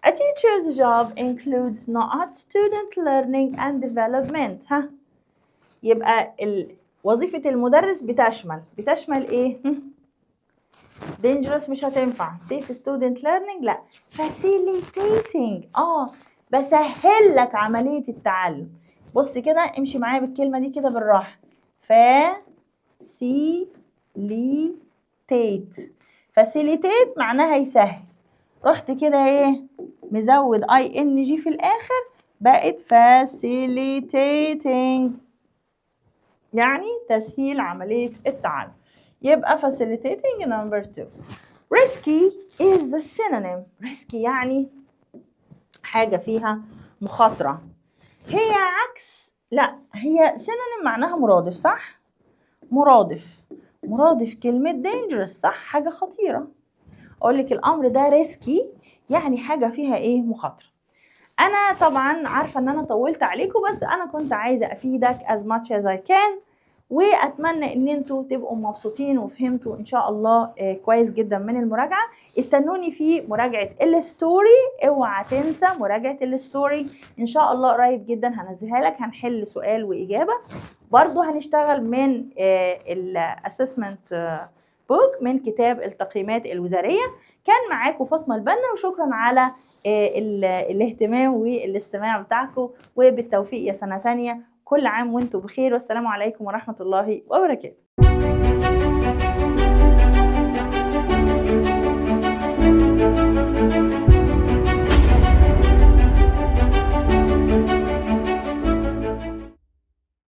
A teacher's job includes نقط student learning and development. يبقى وظيفة المدرس بتشمل إيه؟ dangerous مش هتنفع. safe student learning لا. facilitating بسهل لك عملية التعلم. بص كده امشي معايا بالكلمة دي كده بالراحة. facilitate معناها يسهل. رحت كده ايه مزود ing في الآخر بقت facilitating يعني تسهيل عملية التعلم. يبقى facilitating number 2. risky is the synonym. risky يعني حاجة فيها مخاطرة. هي عكس هي synonym معناها مرادف صح؟ مرادف كلمة dangerous صح؟ حاجة خطيرة. أقول لك الأمر ده risky يعني حاجة فيها إيه؟ مخاطرة. أنا طبعا عارفة إن أنا طولت عليكم بس أنا كنت عايزة أفيدك as much as I can وأتمنى إن انتوا تبقوا مبسوطين وفهمتوا إن شاء الله كويس جدا من المراجعة. استنوني في مراجعة الستوري. اوعى تنسى مراجعة الستوري إن شاء الله قريب جدا هنزلها لك. هنحل سؤال وإجابة. برضو هنشتغل من الاسسمنت بوك من كتاب التقييمات الوزارية. كان معاكم فاطمة البنا وشكرا على الاهتمام والاستماع بتاعكم وبالتوفيق يا سنة تانية. كل عام وانتم بخير والسلام عليكم ورحمة الله وبركاته.